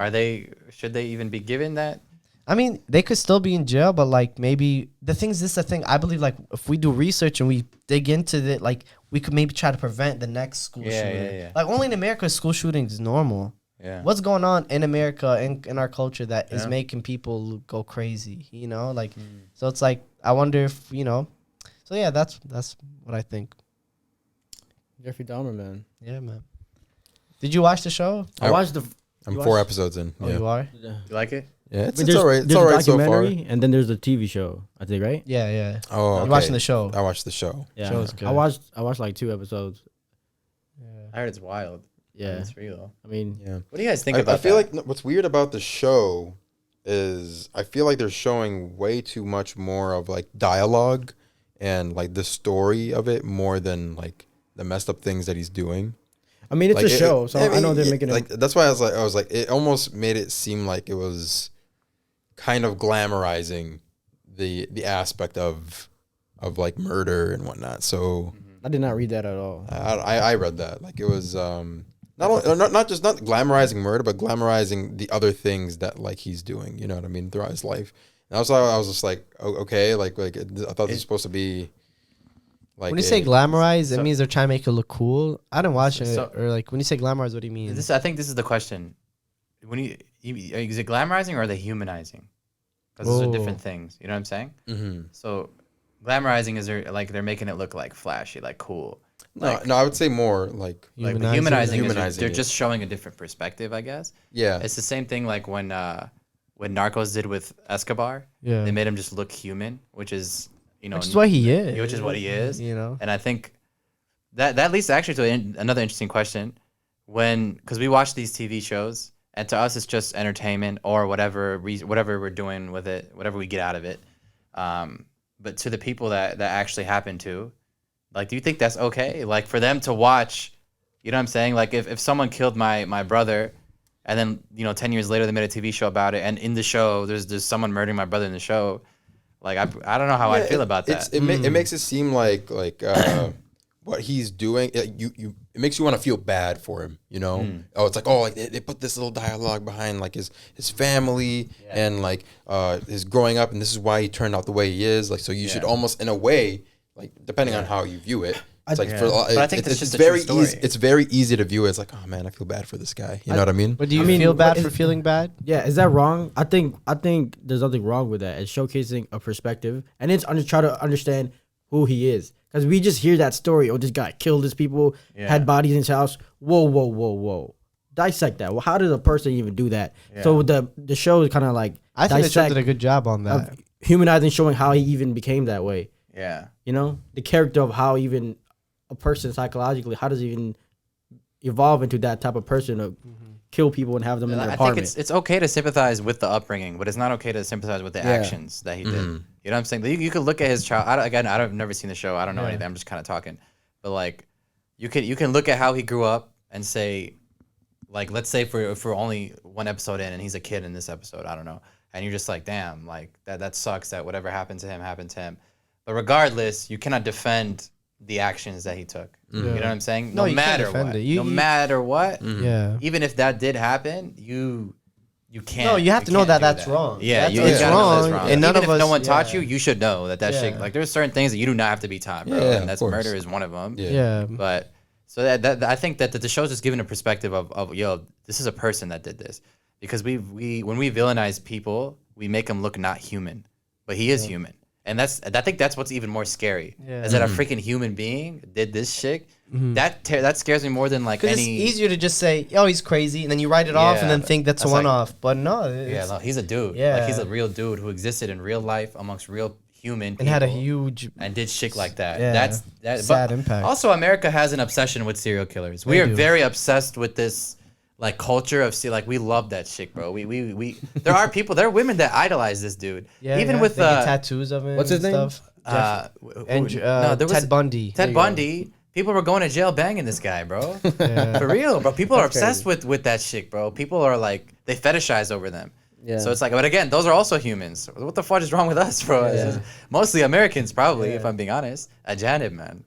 S3: should they even be given that?
S1: I mean, they could still be in jail, but like maybe the thing is, this is the thing. I believe, like, if we do research and we dig into it, like we could maybe try to prevent the next school shooting.
S3: Yeah.
S1: Like only in America, school shootings is normal.
S3: Yeah.
S1: What's going on in America and in our culture that is
S3: Yeah.
S1: making people go crazy? You know, like, so it's like, I wonder if, you know, so yeah, that's what I think.
S2: Jeffrey Dahmer, man.
S1: Yeah, man. Did you watch the show?
S2: I watched the.
S5: I'm
S2: You
S5: 4
S2: watched-
S5: episodes in.
S1: Oh,
S5: Yeah,
S1: you are?
S3: You like it?
S5: yeah, it's
S2: There's-
S5: all right. It's
S2: there's
S5: all
S2: a
S5: right so far.
S2: documentary, and then there's the TV show, I think, right?
S1: Yeah, yeah.
S5: Oh,
S1: You're
S5: okay.
S1: watching the show.
S5: I watched the show.
S2: Yeah.
S1: Show's good.
S2: I watched like 2 episodes.
S3: I heard it's wild.
S2: Yeah.
S3: It's real.
S2: I mean,
S5: Yeah.
S3: What do you guys think
S5: I
S3: about
S5: feel
S3: that?
S5: like what's weird about the show is I feel like they're showing way too much more of like dialogue and like the story of it more than like the messed up things that he's doing.
S2: I mean, it's
S5: Like,
S2: a show, so I know they're making it.
S5: like that's why I was like it almost made it seem like it was kind of glamorizing the aspect of like murder and whatnot. So
S2: I did not read that at all.
S5: I read that like it was not just not glamorizing murder, but glamorizing the other things that like he's doing. You know what I mean, throughout his life. And I was just like, oh, okay, like I thought this was supposed to be. Like
S1: When you say glamorize, it
S3: so-
S1: mean they're trying to make it look cool. I didn't watch it.
S3: So-
S1: Or like when you say glamorize, what do you mean?
S3: I think this is the question. When is it glamorizing or are they humanizing? Because those are
S1: Oh.
S3: different things. You know what I'm saying?
S5: Mm-hmm.
S3: So, glamorizing is they're making it look like flashy, like cool. Like,
S5: No, I would say more like
S1: Humanizing.
S3: humanizing is
S5: Humanizing
S3: they're
S5: it.
S3: just showing a different perspective, I guess.
S5: yeah.
S3: It's the same thing like when Narcos did with Escobar.
S1: Yeah.
S3: They made him just look human, which is
S1: Which is what he is.
S3: which is what he is.
S1: You know.
S3: And I think that leads actually to another interesting question. Because we watch these TV shows, and to us it's just entertainment or whatever we're doing with it, whatever we get out of it. But to the people that actually happen to, like, do you think that's okay? Like for them to watch, you know what I'm saying? Like if someone killed my brother, and then 10 years later they made a TV show about it, and in the show there's someone murdering my brother in the show. Like I don't know how I feel about that.
S5: It makes it seem like what he's doing. It makes you want to feel bad for him. You know. Oh, it's like like they put this little dialogue behind like his family and like his growing up, and this is why he turned out the way he is. Like so, you should almost in a way like depending on how you view it. It's like
S3: But I think that's just
S5: it's
S3: a true
S5: very
S3: story.
S5: easy. It's very easy to view it. It's like, oh man, I feel bad for this guy. You know what I mean?
S1: But do you
S2: I mean,
S1: feel bad
S2: is-
S1: for feeling bad?
S2: Yeah, is that wrong? I think there's nothing wrong with that. It's showcasing a perspective, and it's try to understand who he is. Because we just hear that story. Oh, this guy killed his people, had bodies in his house. Whoa. Dissect that. Well, how did a person even do that? So the show is kind of like
S1: I think they
S2: dissect
S1: did a good job on that.
S2: humanizing, showing how he even became that way.
S3: Yeah.
S2: You know, the character of how even a person psychologically, how does he even evolve into that type of person to kill people and have them in their
S3: I
S2: apartment?
S3: think it's okay to sympathize with the upbringing, but it's not okay to sympathize with the actions that he did. You know what I'm saying? You could look at his child. I've never seen the show. I don't know anything. I'm just kind of talking. But like, you can look at how he grew up and say, like, let's say for only one episode in, and he's a kid in this episode. I don't know. And you're just like, damn, like that sucks that whatever happened to him. But regardless, you cannot defend the actions that he took. You know what I'm saying?
S1: No,
S3: No
S1: you can't
S3: matter
S1: defend
S3: what.
S1: it.
S3: No matter what.
S1: Yeah.
S3: Even if that did happen, you can't.
S1: No, you have to know
S3: can't
S1: that
S3: do
S1: that's wrong.
S3: Yeah,
S1: That's-
S3: you
S1: it's
S3: gotta know
S1: wrong,
S3: that's wrong.
S1: and none
S3: Even
S1: of
S3: if no
S1: us-
S3: one taught
S1: yeah.
S3: you should know that shit.
S1: Yeah.
S3: Like there's certain things that you do not have to be taught, bro.
S5: Yeah,
S3: and that's
S5: of course.
S3: murder is one of them.
S1: Yeah.
S3: But so that I think that the show's just giving a perspective of yo, this is a person that did this, because we when we villainize people, we make them look not human, but he is human. And I think that's what's even more scary.
S1: Yeah.
S3: Is that a freaking human being did this shit? That scares me more than like
S1: Because
S3: any.
S1: it's easier to just say, "Oh, he's crazy," and then you write it off, and then
S3: Yeah,
S1: think that's a
S3: that's like-
S1: one-off. But no,
S3: Yeah, no, he's a dude.
S1: Yeah.
S3: Like he's a real dude who existed in real life amongst real human people
S1: and had a huge.
S3: and did shit like that.
S1: Yeah.
S3: That's
S1: Sad
S3: but
S1: impact.
S3: Also, America has an obsession with serial killers. We
S1: They
S3: are
S1: do.
S3: very obsessed with this like culture of like we love that shit, bro. We there are women that idolize this dude.
S1: Yeah,
S3: Even
S1: yeah,
S3: with
S1: they get tattoos of him.
S2: What's his
S1: and
S2: name?
S1: Stuff.
S3: there was
S1: Ted Bundy.
S3: Ted Bundy. People were going to jail banging this guy, bro.
S1: Yeah.
S3: For real, bro. People are
S2: That's
S3: obsessed with that shit, bro. People are like they fetishize over them.
S2: Yeah.
S3: So it's like, but again, those are also humans. What the fuck is wrong with us, bro? It's just- mostly Americans, probably, if I'm being honest. Ajanib, man.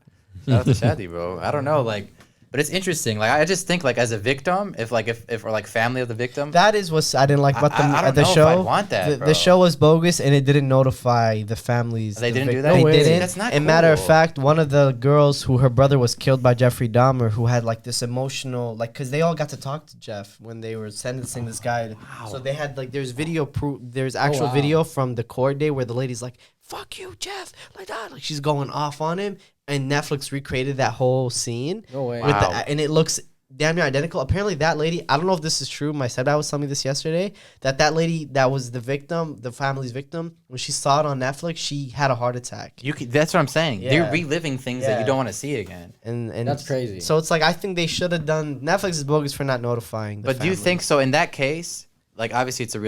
S3: Shout out to Shadi, bro. I don't know, like, but it's interesting. Like, I just think, like, as a victim, if or like family of the victim,
S1: That is what I didn't like about
S3: I don't
S1: the
S3: know if
S1: show.
S3: I'd want that,
S1: the,
S3: bro.
S1: the show was bogus, and it didn't notify the families.
S3: They
S1: the
S3: didn't do
S1: vic-
S3: that?
S1: They
S2: No way.
S1: didn't.
S3: That's not
S1: And matter of
S3: cool.
S1: fact, one of the girls who her brother was killed by Jeffrey Dahmer, who had like this emotional, like, because they all got to talk to Jeff when they were sentencing this guy. So they had like there's video proof. There's actual
S2: wow.
S1: video from the court day where the lady's like, "Fuck you, Jeff," like that. Like she's going off on him, and Netflix recreated that whole scene.
S2: No way.
S1: With
S3: Wow.
S1: and it looks damn near identical. Apparently, that lady, I don't know if this is true. My stepdad was telling me this yesterday, that lady that was the victim, the family's victim, when she saw it on Netflix, she had a heart attack.
S3: that's what I'm saying.
S1: Yeah.
S3: They're reliving things that
S1: Yeah.
S3: you don't want to see again.
S1: And
S2: That's crazy.
S1: So it's like, I think they should have done, Netflix is bogus for not notifying the
S3: But do you
S1: family.
S3: think so? In that case, like obviously it's a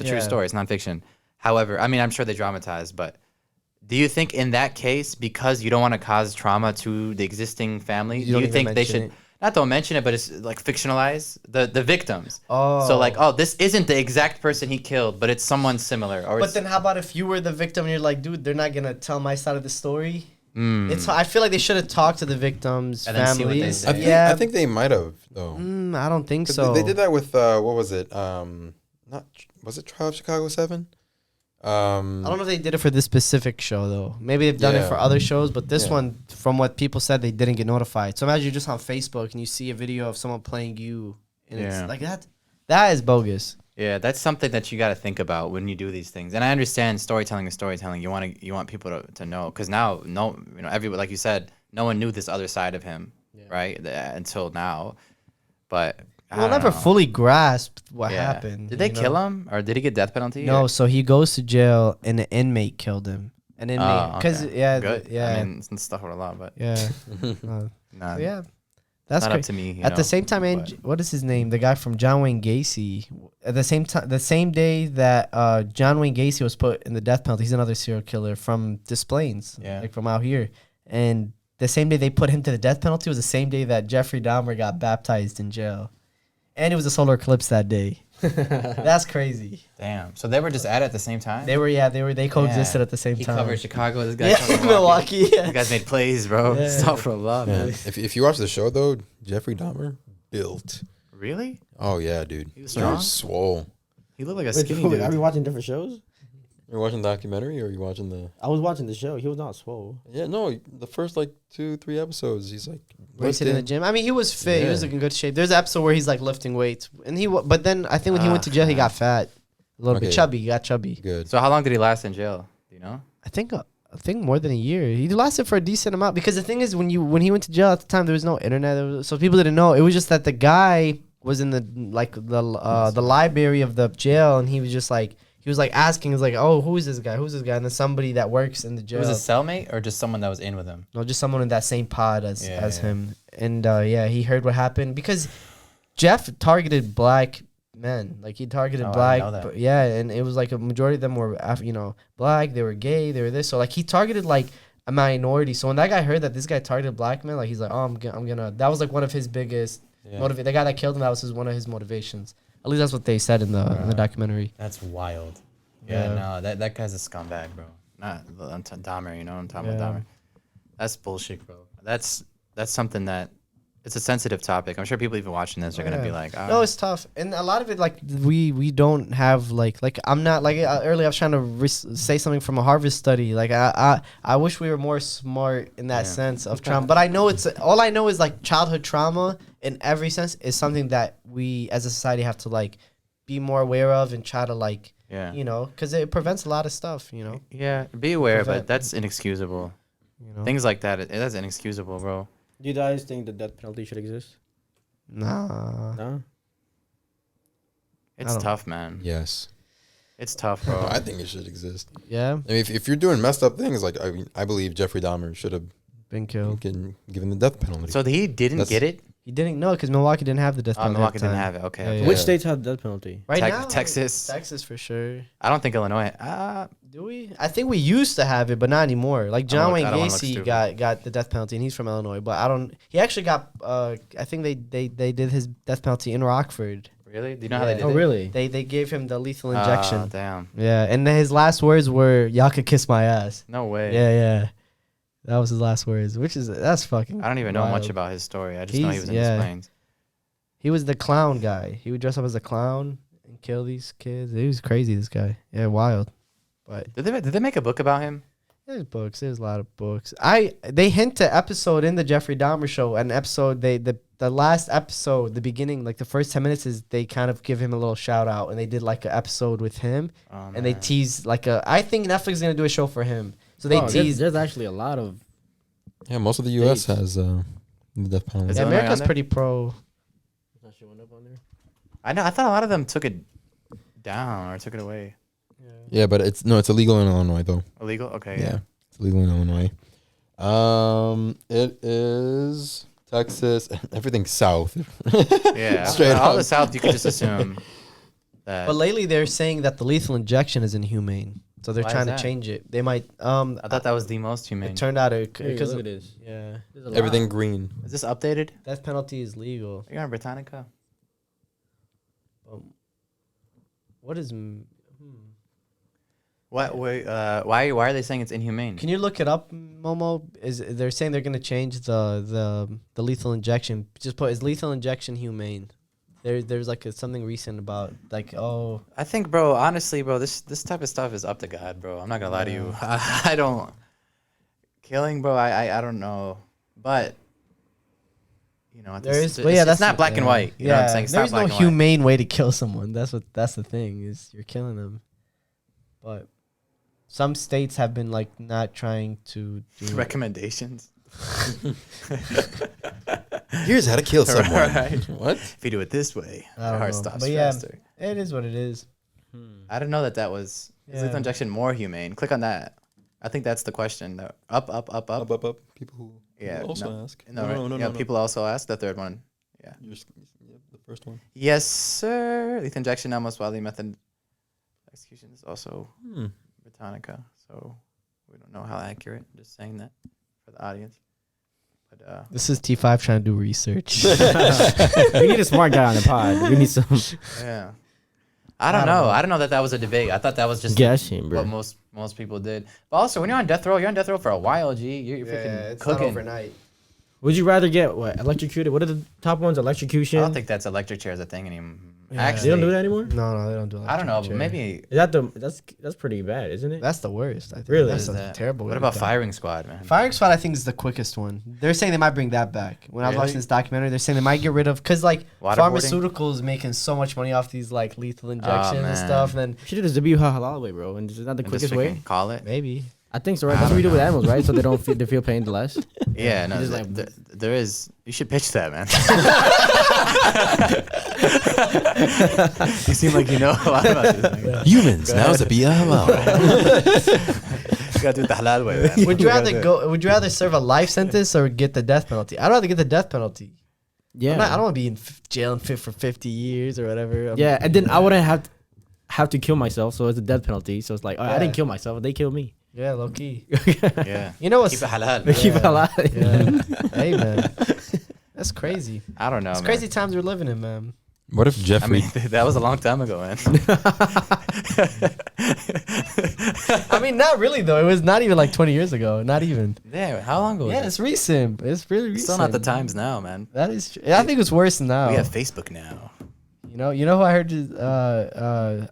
S3: true
S1: Yeah.
S3: story. It's nonfiction. However, I mean, I'm sure they dramatize, but do you think in that case, because you don't want to cause trauma to the existing family,
S1: You
S3: do
S1: don't
S3: you
S1: even
S3: think they
S1: mention
S3: should
S1: it?
S3: not don't mention it, but it's like fictionalize the victims?
S1: Oh.
S3: So like, oh, this isn't the exact person he killed, but it's someone similar. Or
S1: But
S3: it's,
S1: then how about if you were the victim and you're like, dude, they're not going to tell my side of the story?
S3: Mm.
S1: It's. I feel like they should have talked to the victims'
S3: And then see what they
S1: families.
S3: say.
S1: Yeah.
S5: I think they might have though.
S1: I don't think
S5: 'Cause
S1: so.
S5: They did that with what was it? Not was it Trial of Chicago 7?
S1: I don't know if they did it for this specific show though. Maybe they've done it
S5: Yeah.
S1: for other shows, but this
S5: Yeah.
S1: one, from what people said, they didn't get notified. So imagine you're just on Facebook and you see a video of someone playing you, and
S3: Yeah.
S1: it's like that. That is bogus.
S3: Yeah, that's something that you got to think about when you do these things. And I understand storytelling is storytelling. You want people to know, because now everyone, like you said, no one knew this other side of him, right? Until now, but I
S1: We'll
S3: don't
S1: never
S3: know.
S1: fully grasp what
S3: Yeah.
S1: happened.
S3: Did they
S1: you know?
S3: kill him, or did he get death penalty?
S1: No,
S3: or-
S1: so he goes to jail and an inmate killed him. An inmate,
S3: Oh,
S1: because
S3: okay. Good.
S1: yeah,
S3: I mean, it's stuff with a lot, but
S1: yeah,
S3: nah,
S1: yeah. That's
S3: not
S1: great.
S3: up to me.
S1: At the same time, what is his name? The guy from John Wayne Gacy. At the same time, the same day that John Wayne Gacy was put in the death penalty, he's another serial killer from Des Plaines,
S3: Yeah.
S1: like from out here. And the same day they put him to the death penalty was the same day that Jeffrey Dahmer got baptized in jail, and it was a solar eclipse that day. That's crazy.
S3: Damn. So they were just at it at the same time.
S1: They coexisted
S3: Yeah.
S1: at the same
S3: He
S1: time.
S3: covered Chicago. This guy
S1: Yeah,
S3: covered
S1: Milwaukee.
S3: These
S1: Yeah.
S3: guys made plays, bro.
S1: Yeah.
S3: Stop for a lot, man.
S5: If you watch the show though, Jeffrey Dahmer built.
S3: Really?
S5: Oh yeah, dude.
S3: He was
S5: He
S3: strong?
S5: was swole.
S3: He looked like a
S2: Wait,
S3: skinny
S2: are we
S3: dude.
S2: watching different shows?
S5: You're watching the documentary, or are you watching the?
S2: I was watching the show. He was not swole.
S5: Yeah, no, the first like 2-3 episodes, he's like
S1: Racing in the
S5: lifting.
S1: gym. I mean, he was fit. He
S5: Yeah.
S1: was in good shape. There's an episode where he's like lifting weights, and but then I think when he went to jail, he got fat, a little bit
S5: Okay.
S1: chubby. He got chubby.
S5: Good.
S3: So how long did he last in jail? Do you know?
S1: I think more than a year. He lasted for a decent amount because the thing is, when he went to jail at the time, there was no internet, so people didn't know. It was just that the guy was in the library of the jail, and he was he was like asking, he was like, oh, who is this guy? Who's this guy? And then somebody that works in the
S3: It
S1: jail.
S3: was a cellmate or just someone that was in with him?
S1: No, just someone in that same pod as
S3: Yeah.
S1: him. And he heard what happened because Jeff targeted black men. Like he targeted
S3: Oh, I
S1: black.
S3: didn't know that.
S1: But yeah, and it was like a majority of them were black. They were gay. They were this. So like he targeted like a minority. So when that guy heard that this guy targeted black men, like he's like, oh, I'm gonna. That was like one of his biggest motivate. The guy that killed him, that was one of his motivations. At least that's what they said in the documentary.
S3: That's wild. Yeah, no, that guy's a scumbag, bro. Not Dahmer, you know what I'm talking about, Dahmer. That's bullshit, bro. That's something that it's a sensitive topic. I'm sure people even watching this are gonna be like,
S1: no, it's tough, and a lot of it like we don't have like I'm not like earlier I was trying to say something from a Harvard study. Like I wish we were more smart in that sense of trauma, but I know all I know is like childhood trauma in every sense is something that we as a society have to like be more aware of and try to like because it prevents a lot of stuff.
S3: Be aware, but that's inexcusable.
S1: You know?
S3: Things like that, that's inexcusable, bro.
S2: Do you guys think the death penalty should exist?
S1: Nah.
S2: No.
S3: It's tough, man.
S5: Yes.
S3: It's tough, bro.
S5: I think it should exist.
S1: Yeah.
S5: I mean, if you're doing messed up things, like I believe Jeffrey Dahmer should have
S1: Been killed.
S5: been given the death penalty.
S3: So he didn't get it?
S1: He didn't know because Milwaukee didn't have the death penalty.
S3: Milwaukee
S1: at the
S3: didn't
S1: time.
S3: have it. Okay.
S1: Yeah,
S3: okay.
S1: yeah.
S2: Which states have the death penalty?
S1: Right now,
S3: Texas.
S1: Texas for sure.
S3: I don't think Illinois.
S1: Do we? I think we used to have it, but not anymore. Like John Wayne
S3: I don't wanna look
S1: Gacy
S3: stupid.
S1: got the death penalty, and he's from Illinois. But I don't. He actually got. I think they did his death penalty in Rockford.
S3: Really? Do you know how they did
S2: Oh,
S3: it?
S2: really?
S1: They gave him the lethal injection.
S3: Oh, damn.
S1: Yeah, and then his last words were "Y'all could kiss my ass."
S3: No way.
S1: Yeah. That was his last words, that's fucking.
S3: I don't even know
S1: wild.
S3: much about his story. I just know he
S1: He's-
S3: was in
S1: yeah.
S3: these planes.
S1: He was the clown guy. He would dress up as a clown and kill these kids. He was crazy. This guy. Yeah, wild. But
S3: Did they make a book about him?
S1: there's books. There's a lot of books. They hint to episode in the Jeffrey Dahmer show. An episode the last episode, the beginning, like the first 10 minutes is they kind of give him a little shout out, and they did like an episode with him,
S3: Oh,
S1: and they
S3: man.
S1: tease like I think Netflix is gonna do a show for him. So they tease.
S2: There's actually a lot of.
S5: Yeah, most of the U.S.
S2: States.
S5: has the death penalty.
S3: Is
S1: Yeah,
S3: Illinois
S1: America's
S3: on there?
S1: pretty pro.
S3: I know. I thought a lot of them took it down or took it away.
S5: Yeah, but it's illegal in Illinois though.
S3: Illegal? Okay.
S5: Yeah, it's illegal in Illinois. It is Texas. Everything's south.
S3: Yeah.
S5: Straight
S3: all
S5: up.
S3: the South, you could just assume that.
S1: But lately they're saying that the lethal injection is inhumane, so they're
S3: Why is
S1: trying to
S3: that?
S1: change it. They might.
S3: I thought that was the most humane.
S1: It turned out
S2: Because
S1: because
S2: look at this.
S1: yeah,
S5: Everything green.
S3: Is this updated?
S1: death penalty is legal.
S3: Are you on Britannica?
S1: What is?
S3: Why are they saying it's inhumane?
S1: Can you look it up, Momo? They're saying they're gonna change the lethal injection? Just put is lethal injection humane? There's like something recent about like
S3: I think, bro, honestly, bro, this type of stuff is up to God, bro. I'm not gonna lie to you. I don't killing, bro. I don't know, but you know,
S1: there is.
S3: it's,
S1: But yeah,
S3: it's
S1: that's
S3: not black and white. You know what I'm saying? It's
S1: there's
S3: not
S1: no
S3: black and white.
S1: humane way to kill someone. That's the thing is you're killing them. But some states have been like not trying to do
S3: Recommendations.
S5: Here's how to kill someone.
S3: Right.
S5: What?
S3: If you do it this way,
S1: I
S3: your
S1: don't
S3: heart
S1: know.
S3: stops
S1: But yeah,
S3: faster.
S1: it is what it is.
S3: I didn't know that was is
S1: Yeah.
S3: lethal injection more humane. Click on that. I think that's the question. No. Up.
S5: Up. People who
S3: Yeah,
S5: also
S3: no.
S5: ask.
S3: No, right? Yeah, people also ask the third one. Yeah.
S5: The first one.
S3: Yes, sir. Lethal injection, now most widely method execution is also Britannica. So we don't know how accurate. Just saying that for the audience. But
S1: This is T5 trying to do research.
S2: We need a smart guy on the pod. We need some
S3: yeah. I don't know. I don't know that was a debate. I thought that was just
S2: guessing, bro.
S3: what most people did. But also, when you're on death row for a while, G. You're freaking cooking.
S1: overnight.
S2: Would you rather get electrocuted? What are the top ones?
S3: I
S2: Electrocution.
S3: don't think that's electric chair is a thing anymore.
S1: Yeah.
S3: Actually,
S2: They don't do that anymore.
S1: No, they don't do that.
S3: I don't know. But maybe.
S2: Is that that's pretty bad, isn't it?
S1: That's the worst. I think.
S2: Really?
S1: That's
S3: Is
S1: a
S3: that-
S1: terrible. way
S3: What
S1: to
S3: about
S1: die.
S3: firing squad, man?
S1: Firing squad, I think, is the quickest one. They're saying they might bring that back. When I was
S3: Really?
S1: watching this documentary, they're saying they might get rid of because like
S3: Waterboarding?
S1: pharmaceuticals making so much money off these like lethal injections and
S3: man.
S1: stuff. And then
S2: Should do this W halal way, bro. And is that the
S3: And just
S2: quickest way?
S3: freaking call it.
S1: maybe
S2: I think so, right? That's what we do with animals, right? So they feel pain less.
S3: Yeah, no,
S2: just like-
S3: there is. You should pitch that, man. You seem like you know a lot about this.
S5: Humans, now's a BLO.
S3: You gotta do it the halal way, man.
S1: Would you rather serve a life sentence or get the death penalty? I'd rather get the death penalty.
S2: Yeah.
S1: I don't want to be in jail and fit for 50 years or whatever.
S2: Yeah, and then I wouldn't have to kill myself, so it's a death penalty. So it's like, I didn't kill myself; they killed me.
S1: Yeah, low key.
S3: Yeah.
S1: You know what's
S3: Keep it halal.
S2: They keep it alive.
S1: Yeah. Hey man, that's crazy.
S3: I don't know.
S1: It's
S3: man.
S1: crazy times we're living in, man.
S5: What if
S3: I
S5: Jeffrey?
S3: mean, that was a long time ago, man.
S1: I mean, not really though. It was not even like 20 years ago. Not even.
S3: Damn, how long ago?
S1: Yeah,
S3: was
S1: it's recent. It's really
S3: it?
S1: recent.
S3: Still not the times now, man.
S1: That is true. I think it's worse now.
S3: We have Facebook now.
S1: You know who I heard? Yeah,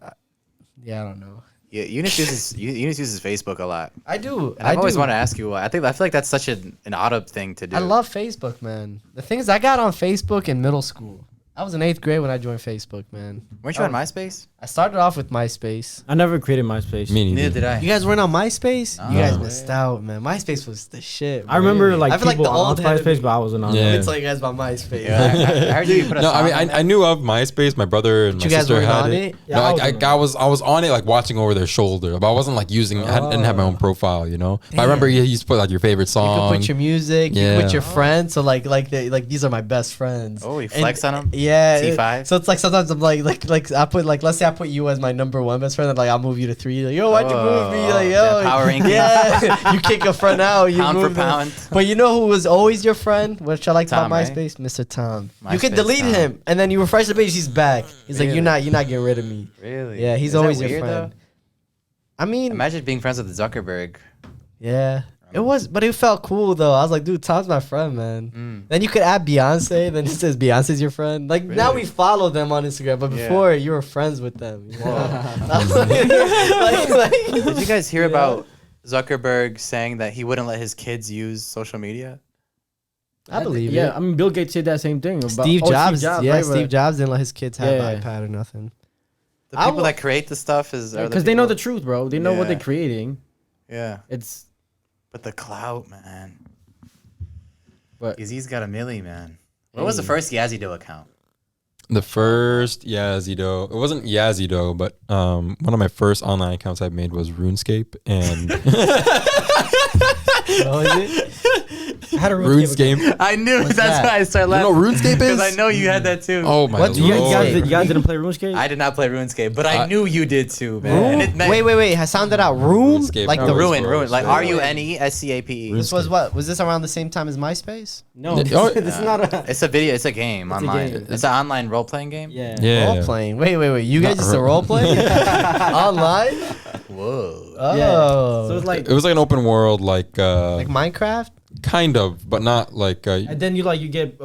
S1: I don't know.
S3: Yeah, Younis uses Facebook a lot.
S1: I do.
S3: And I've always
S1: do.
S3: wanted to ask you why. I feel like that's such an odd thing to do.
S1: I love Facebook, man. The thing is, I got on Facebook in middle school. I was in 8th grade when I joined Facebook, man.
S3: Weren't you on MySpace?
S1: I started off with MySpace.
S2: I never created MySpace.
S5: Me
S3: Neither
S5: neither.
S3: did I.
S1: You guys weren't on MySpace?
S3: No.
S1: You guys
S3: No.
S1: missed out, man. MySpace was the shit.
S2: I remember
S1: man.
S2: like
S1: I feel
S2: people
S1: like the
S2: on
S1: old head of
S2: MySpace,
S1: me.
S2: but I wasn't on.
S5: Yeah.
S2: Yeah.
S1: Let me tell you guys about MySpace.
S3: Yeah, I heard you put a
S5: No,
S3: song
S5: I mean,
S3: on
S5: I knew of MySpace. My brother and my
S1: You guys
S5: sister
S1: weren't
S5: had
S1: on
S5: it.
S1: it?
S2: Yeah,
S5: No,
S2: I was
S5: I was on it, like watching over their shoulder, but I wasn't like using. I didn't have my own profile, you know. But I remember you used to put like your favorite
S1: You
S5: song.
S1: could put your music. You
S5: Yeah.
S1: could put your friends. So like these are my best friends.
S3: Oh, you
S1: And-
S3: flex on them?
S1: Yeah.
S3: T5?
S1: So it's like sometimes I'm like I put like, let's say I put you as my number one best friend, and like I'll move you to 3. Like, yo, why'd you move me? Like, yo,
S3: that power ranking.
S1: yeah, you kick a friend out. You
S3: Pound for
S1: move them.
S3: pound.
S1: But you know who was always your friend, which I liked
S3: Tom,
S1: about
S3: right?
S1: MySpace? Mr. Tom. You could
S3: MySpace
S1: delete
S3: Tom.
S1: him, and then you refresh the page, he's back. He's like,
S3: Really?
S1: you're not getting rid of me.
S3: Really?
S1: Yeah, he's
S3: Is that
S1: always your
S3: weird,
S1: friend.
S3: though?
S1: I mean,
S3: Imagine being friends with Zuckerberg.
S1: yeah. It was, but it felt cool though. I was like, dude, Tom's my friend, man.
S3: Mm.
S1: Then you could add Beyonce. Then it says Beyonce's your friend. Like now
S3: Really?
S1: we follow them on Instagram, but
S3: Yeah.
S1: before you were friends with them. You know?
S3: Did you guys hear about Zuckerberg saying that he wouldn't let his kids use social media?
S1: I believe
S2: Yeah,
S1: it.
S2: I mean, Bill Gates said that same thing. About,
S1: Steve Jobs, yeah,
S2: right,
S1: Steve Jobs didn't let his kids have
S2: Yeah.
S1: an iPad or nothing.
S3: The
S1: I
S3: people
S1: wa-
S3: that create the stuff are the
S2: Because they know the
S3: people-
S2: truth, bro. They know what
S3: Yeah.
S2: they're creating.
S3: Yeah,
S2: It's
S3: but the clout, man.
S2: But-
S3: Yazid's got a milli, man. What was the first Yazido account?
S5: The first Yazido, it wasn't Yazido, but one of my first online accounts I made was RuneScape, and
S1: Oh, is it?
S2: I had a
S5: RuneScape.
S3: I knew
S1: What's
S3: that's
S1: that?
S3: why I started
S5: You know
S3: laughing.
S5: what RuneScape is?
S3: Because I know you had that too.
S5: Oh my
S1: What's
S2: You
S5: lord!
S2: guys, you guys didn't play RuneScape?
S3: I did not play RuneScape, but I
S5: I-
S3: knew you did too, man. And it meant
S1: Wait. I sounded out room
S5: RuneScape.
S1: like
S5: No,
S1: the
S3: ruin,
S5: Ruin.
S3: ruin, like
S5: Ruin.
S3: RUNESCAPE.
S1: This was what? Was this around the same time as MySpace?
S2: No,
S5: Yeah,
S2: this,
S5: oh,
S2: this is not a.
S3: It's a video. It's a game
S2: It's a
S3: online.
S2: game.
S3: It's an online role playing game.
S2: Yeah.
S5: Yeah.
S1: Role playing. Wait. You guys
S5: Not
S1: used to role play online?
S3: Whoa.
S1: Oh,
S2: Yeah. So it's like,
S5: It was like an open world, like
S1: Minecraft.
S5: kind of, but not like.
S2: and then you get,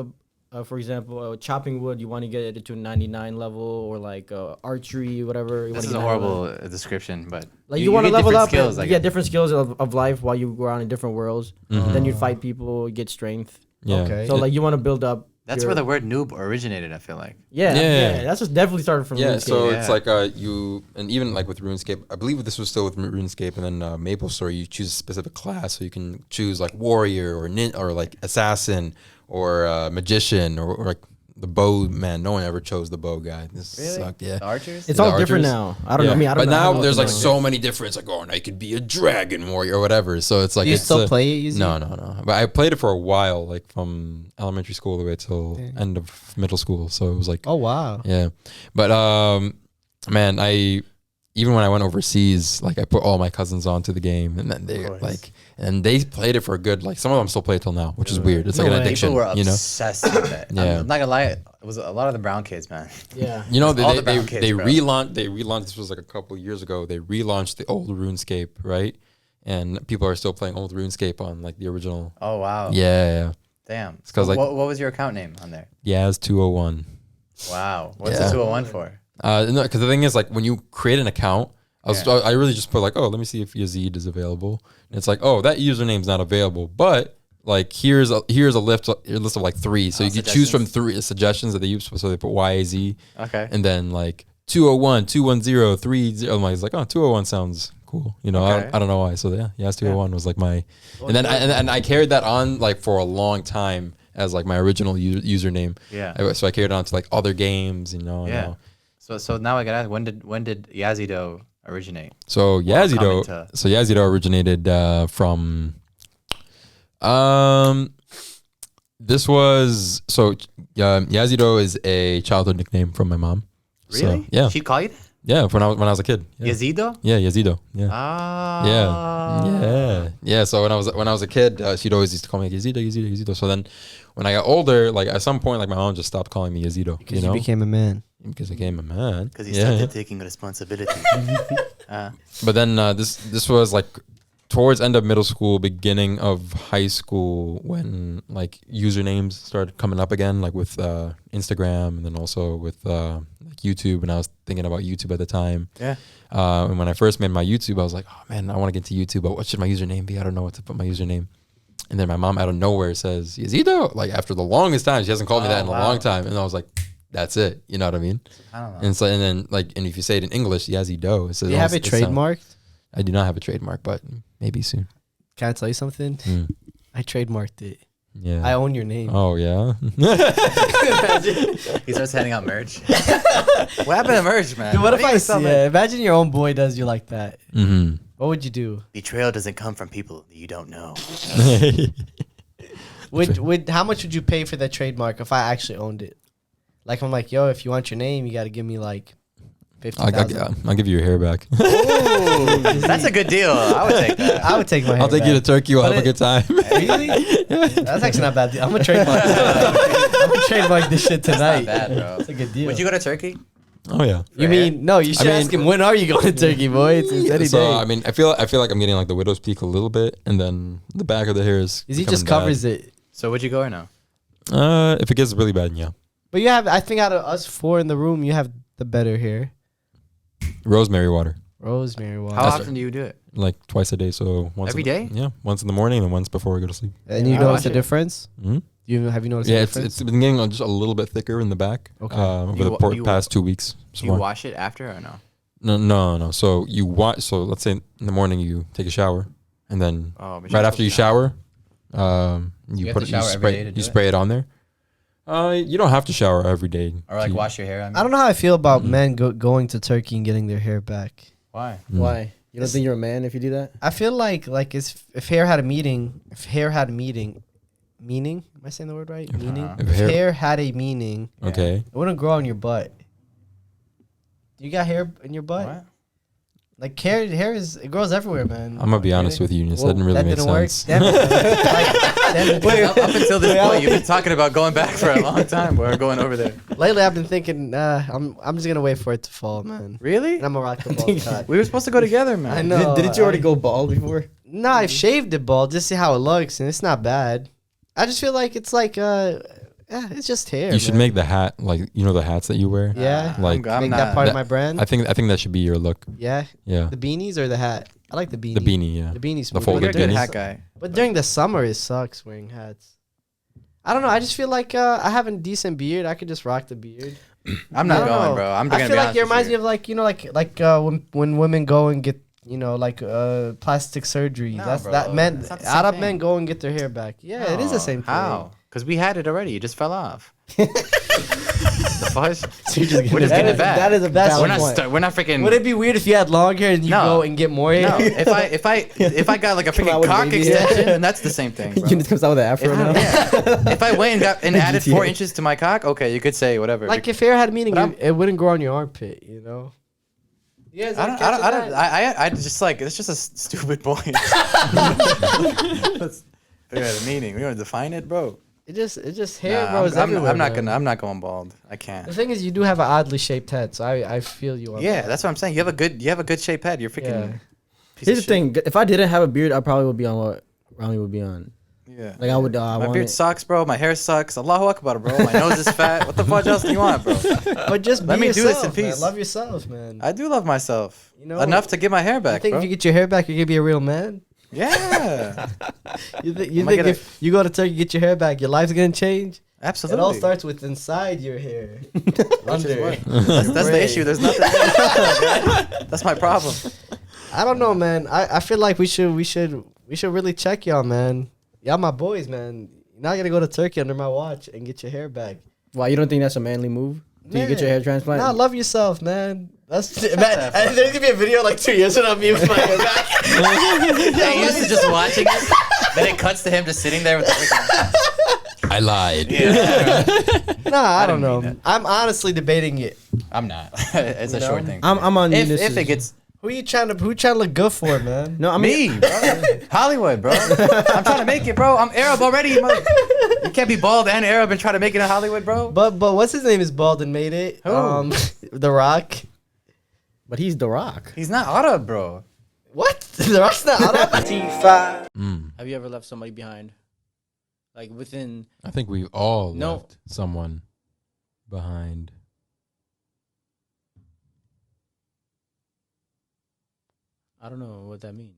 S2: for example, chopping wood. You want to get it to 99 level, or like archery, whatever. You
S3: This
S2: wanna
S3: is
S2: get
S3: a
S2: 99
S3: horrible
S2: level.
S3: description, but
S2: Like you want to
S3: get
S2: level
S3: different
S2: up,
S3: skills. I
S2: yeah,
S3: guess.
S2: different skills of life while you go around in different worlds. Then you fight people, you get strength.
S5: Yeah.
S1: Okay.
S2: So like you want to build up.
S3: That's where the word noob originated. I feel like.
S2: Yeah,
S5: Yeah.
S2: that's just definitely started from
S5: Yeah,
S2: RuneScape.
S5: so
S3: Yeah.
S5: it's like you, and even like with RuneScape, I believe this was still with RuneScape, and then MapleStory, you choose a specific class, so you can choose like warrior or or like assassin or magician or like the bow man. No one ever chose the bow guy. This
S3: Really?
S5: sucked. Yeah,
S3: The archers.
S2: It's
S5: The
S2: all different
S5: archers?
S2: now. I don't know. I mean, I don't
S5: but
S2: know. I
S5: now
S2: don't know
S5: there's
S2: what
S5: like
S2: the-
S5: so many different. It's like, oh, now you could be a dragon warrior or whatever. So it's like
S1: Do you
S5: it's
S1: still play it? Yazid?
S5: No. But I played it for a while, like from elementary school all the way till end of middle school. So it was like,
S1: Oh wow.
S5: yeah. But man, even when I went overseas, like I put all my cousins onto the game, and then they
S3: course.
S5: like, and they played it for a good, like some of them still play it till now, which is weird. It's like
S2: No
S5: an
S2: way.
S5: addiction,
S3: People were
S5: you know.
S3: obsessed with it.
S5: Yeah.
S3: I'm not gonna lie. It was a lot of the brown kids, man.
S2: Yeah.
S5: You know,
S3: All
S5: they
S3: the brown kids, bro.
S5: relaunched. This was like a couple of years ago. They relaunched the old RuneScape, right? And people are still playing old RuneScape on like the original.
S3: Oh wow.
S5: Yeah.
S3: Damn.
S5: 'cause, like-
S3: what was your account name on there?
S5: Yaz 201.
S3: Wow. What's
S5: Yeah.
S3: the 201 for?
S5: No, because the thing is, like, when you create an account,
S3: Yeah.
S5: I really just put like, oh, let me see if Yazid is available, and it's like, oh, that username's not available, but like here's a list of like 3, so you can choose from 3 suggestions that they use. So they put YAZ,
S3: Okay.
S5: and then like 201, 210, 30. I'm like, it's like, oh, 201 sounds cool. You know,
S3: Okay.
S5: I don't know why. So yeah, Yaz201 was like my, and then I carried that on like for a long time as like my original username.
S3: Yeah.
S5: So I carried it on to like other games, you know.
S3: Yeah. So now I gotta ask, when did Yazido originate?
S5: So
S3: come
S5: Yazido,
S3: into-
S5: originated from, this was Yazido is a childhood nickname from my mom.
S3: Really?
S5: So, yeah.
S3: She'd call you that?
S5: Yeah, when I was a kid. Yeah.
S3: Yazido?
S5: Yeah, Yazido. Yeah.
S3: Ah.
S5: Yeah. So when I was a kid, she'd always used to call me like, Yazido. So then, when I got older, like at some point, like my mom just stopped calling me Yazido.
S1: Because
S5: you know,
S1: became a man.
S5: because I became a man.
S3: Because he started taking responsibility.
S5: But then this was like towards end of middle school, beginning of high school, when like usernames started coming up again, like with Instagram, and then also with like YouTube. And I was thinking about YouTube at the time.
S3: Yeah.
S5: And when I first made my YouTube, I was like, oh man, I want to get to YouTube, but what should my username be? I don't know what to put my username. And then my mom out of nowhere says, Yazido. Like after the longest time, she hasn't called me that in a long time. And I was like, that's it. You know what I mean?
S3: I don't know.
S5: And so, and then like, and if you say it in English, Yazido.
S1: Do you have it trademarked?
S5: I do not have a trademark, but maybe soon.
S1: Can I tell you something? I trademarked it.
S5: Yeah.
S1: I own your name.
S5: Oh yeah.
S3: He starts handing out merch. What happened to merch, man?
S1: Dude, what if
S3: do you
S1: I
S3: sell,
S1: see?
S3: man?
S1: Yeah, imagine your own boy does you like that.
S5: Mm-hmm.
S1: What would you do?
S3: Betrayal doesn't come from people you don't know.
S1: Would how much would you pay for that trademark if I actually owned it? Like I'm like, yo, if you want your name, you got to give me like
S5: I'll give you your hair back.
S3: Ooh, that's a good deal. I would take that.
S1: I would take my.
S5: I'll take you to Turkey. We'll have a good time.
S1: Really? That's actually not bad. I'm gonna trademark. I'm gonna trademark this shit tonight.
S3: Not bad, bro.
S1: It's a good deal.
S3: Would you go to Turkey?
S5: Oh yeah.
S1: You mean no? You should ask him when are you going to Turkey, boy? It's any
S5: So
S1: day.
S5: I mean, I feel like I'm getting like the widow's peak a little bit, and then the back of the hair is.
S1: He just covers it.
S3: So would you go or no?
S5: If it gets really bad, yeah.
S1: But you have, I think, out of us four in the room, you have the better hair.
S5: Rosemary water,
S1: Rosemary water.
S3: How often do you do it?
S5: like twice a day. So once
S3: Every day?
S5: Yeah, once in the morning and once before I go to sleep.
S1: And you
S3: I
S1: notice
S3: watch
S1: the
S3: it.
S1: difference?
S5: Hmm?
S1: Have you noticed
S5: Yeah,
S1: the
S5: it's
S1: difference?
S5: been getting just a little bit thicker in the back.
S1: Okay.
S5: Over
S3: You
S5: the
S3: wa- you-
S5: past 2 weeks.
S3: Do you wash it after or no?
S5: No. So you watch. So let's say in the morning you take a shower, and then
S3: Oh, but
S5: right after you shower, you
S3: have
S5: put
S3: to
S5: it,
S3: shower
S5: you
S3: every
S5: spray
S3: day to do
S5: you
S3: it?
S5: spray it on there. You don't have to shower every day.
S3: Or like
S5: to-
S3: wash your hair? I mean.
S1: I don't know how I feel about men going to Turkey and getting their hair back.
S3: Why?
S2: Why? You don't think you're a man if you do that?
S1: I feel like if hair had a meaning, meaning? Am I saying the word right? Meaning.
S3: Uh-huh.
S1: If
S5: If hair-
S1: hair had a meaning,
S5: Okay.
S1: it wouldn't grow on your butt. You got hair in your butt?
S3: What?
S1: Like hair it grows everywhere, man.
S5: I'm gonna be honest with you, Younis.
S1: Well,
S5: That didn't really
S1: that
S5: make
S1: didn't work.
S5: sense.
S1: Damn it.
S3: Up until this point, you've been talking about going back for a long time. We're going over there.
S1: Lately, I've been thinking, I'm just gonna wait for it to fall, man.
S3: Really?
S1: And I'm gonna rock the ball cut.
S3: We were supposed to go together, man.
S1: I know.
S2: Didn't you already go bald before?
S1: No, I've shaved it bald just to see how it looks, and it's not bad. I just feel like it's like it's just hair.
S5: You should
S1: man.
S5: make the hat like the hats that you wear.
S1: Yeah.
S5: Like
S3: I'm
S1: make
S3: not.
S1: that part of
S5: that-
S1: my brand.
S5: I think that should be your look.
S1: Yeah.
S5: Yeah.
S1: The beanies or the hat? I like the beanie.
S5: The beanie, yeah.
S1: The beanie's
S5: The
S1: smooth.
S5: folded
S3: You're a good
S5: beanies.
S3: hat guy.
S1: But during the summer, it sucks wearing hats. I don't know. I just feel like I have a decent beard. I could just rock the beard.
S3: I'm not
S1: I don't
S3: going,
S1: know.
S3: bro. I'm
S1: I
S3: gonna
S1: feel
S3: be
S1: like
S3: honest
S1: it
S3: with
S1: reminds me
S3: you.
S1: of like when women go and get plastic surgery.
S3: No,
S1: That's
S3: bro.
S1: that men
S3: That's not the same
S1: Arab
S3: thing.
S1: men go and get their hair back. Yeah, it is the same thing.
S3: How? Because we had it already. It just fell off. The fudge?
S1: So you're just
S3: We're just getting it back.
S2: That is a
S1: That's-
S2: valid
S3: We're not.
S2: point.
S3: We're not freaking.
S1: Would it be weird if you had long hair and you
S3: No.
S1: go and get more hair?
S3: No. If I got like a
S2: Come out
S3: freaking
S2: with
S3: cock
S2: baby hair.
S3: extension, then that's the same thing, bro.
S2: Eunice comes out with an afro now.
S3: If I went and got and added
S2: GTA.
S3: 4 inches to my cock, okay, you could say whatever.
S1: Like if hair had a meaning,
S3: But I'm-
S1: it wouldn't grow on your armpit. You know. You guys
S3: I
S1: don't.
S3: don't. I just like it's just a stupid point. Let's figure out the meaning. We want to define it, bro.
S1: It just hair
S3: Nah,
S1: grows everywhere.
S3: I'm not
S1: man.
S3: gonna. I'm not going bald. I
S1: The
S3: can't.
S1: thing is, you do have an oddly shaped head, so I feel you on
S3: Yeah,
S1: that.
S3: that's what I'm saying. You have a good shaped head. You're freaking.
S1: Yeah.
S3: Piece
S2: Here's
S3: of
S2: the thing: if I didn't have a beard, I probably would be on what Rami would be on.
S3: shit. Yeah.
S2: Like I would.
S3: My
S2: want
S3: beard
S2: it.
S3: sucks, bro. My hair sucks. Allahu Akbar, bro. My nose is fat. What the fuck else do you want, bro?
S1: But just
S3: Let
S1: be
S3: me do this in
S1: yourself, man.
S3: peace.
S1: Love yourself, man.
S3: I do love myself.
S1: You know,
S3: enough to get my hair
S1: You
S3: back,
S1: think
S3: bro.
S1: if you get your hair back, you're gonna be a real man?
S3: Yeah,
S1: You think
S3: I'ma get
S1: if you go to Turkey, get your hair back, your life's gonna change?
S3: absolutely.
S1: It all starts with inside your hair.
S3: Which is
S1: Under.
S3: what- That's the
S1: Right.
S3: issue. There's nothing. There. That's my problem.
S1: I don't know, man. I feel like we should really check y'all, man. Y'all my boys, man. Now I gotta go to Turkey under my watch and get your hair back.
S2: Why, you don't think that's a manly move? Do you get your hair transplanted?
S1: Nah, love yourself, man. That's man, and there's gonna be a video like 2 years from me with my hair back.
S3: Yeah, you used to just watching it. Then it cuts to him just sitting there with the freaking.
S5: I lied.
S3: Yeah.
S1: Nah, I don't
S3: didn't mean
S1: know.
S3: it.
S1: I'm honestly debating it.
S3: I'm not. It's a
S1: You
S3: short
S1: know?
S3: thing.
S2: I'm on
S3: if
S2: Younis'
S3: it gets
S1: Who you trying to look good for, man?
S2: No, I mean,
S3: me, bro. Hollywood, bro. I'm trying to make it, bro. I'm Arab already. You can't be bald and Arab and try to make it in Hollywood, bro.
S1: But what's his name is bald and made it?
S3: Who?
S1: The Rock.
S2: but he's The Rock.
S3: He's not Arab, bro.
S1: What? The Rock's not Arab?
S4: T5.
S2: Have you ever left somebody behind? Like within.
S5: I think we all
S2: No.
S5: left someone behind.
S2: I don't know what that means.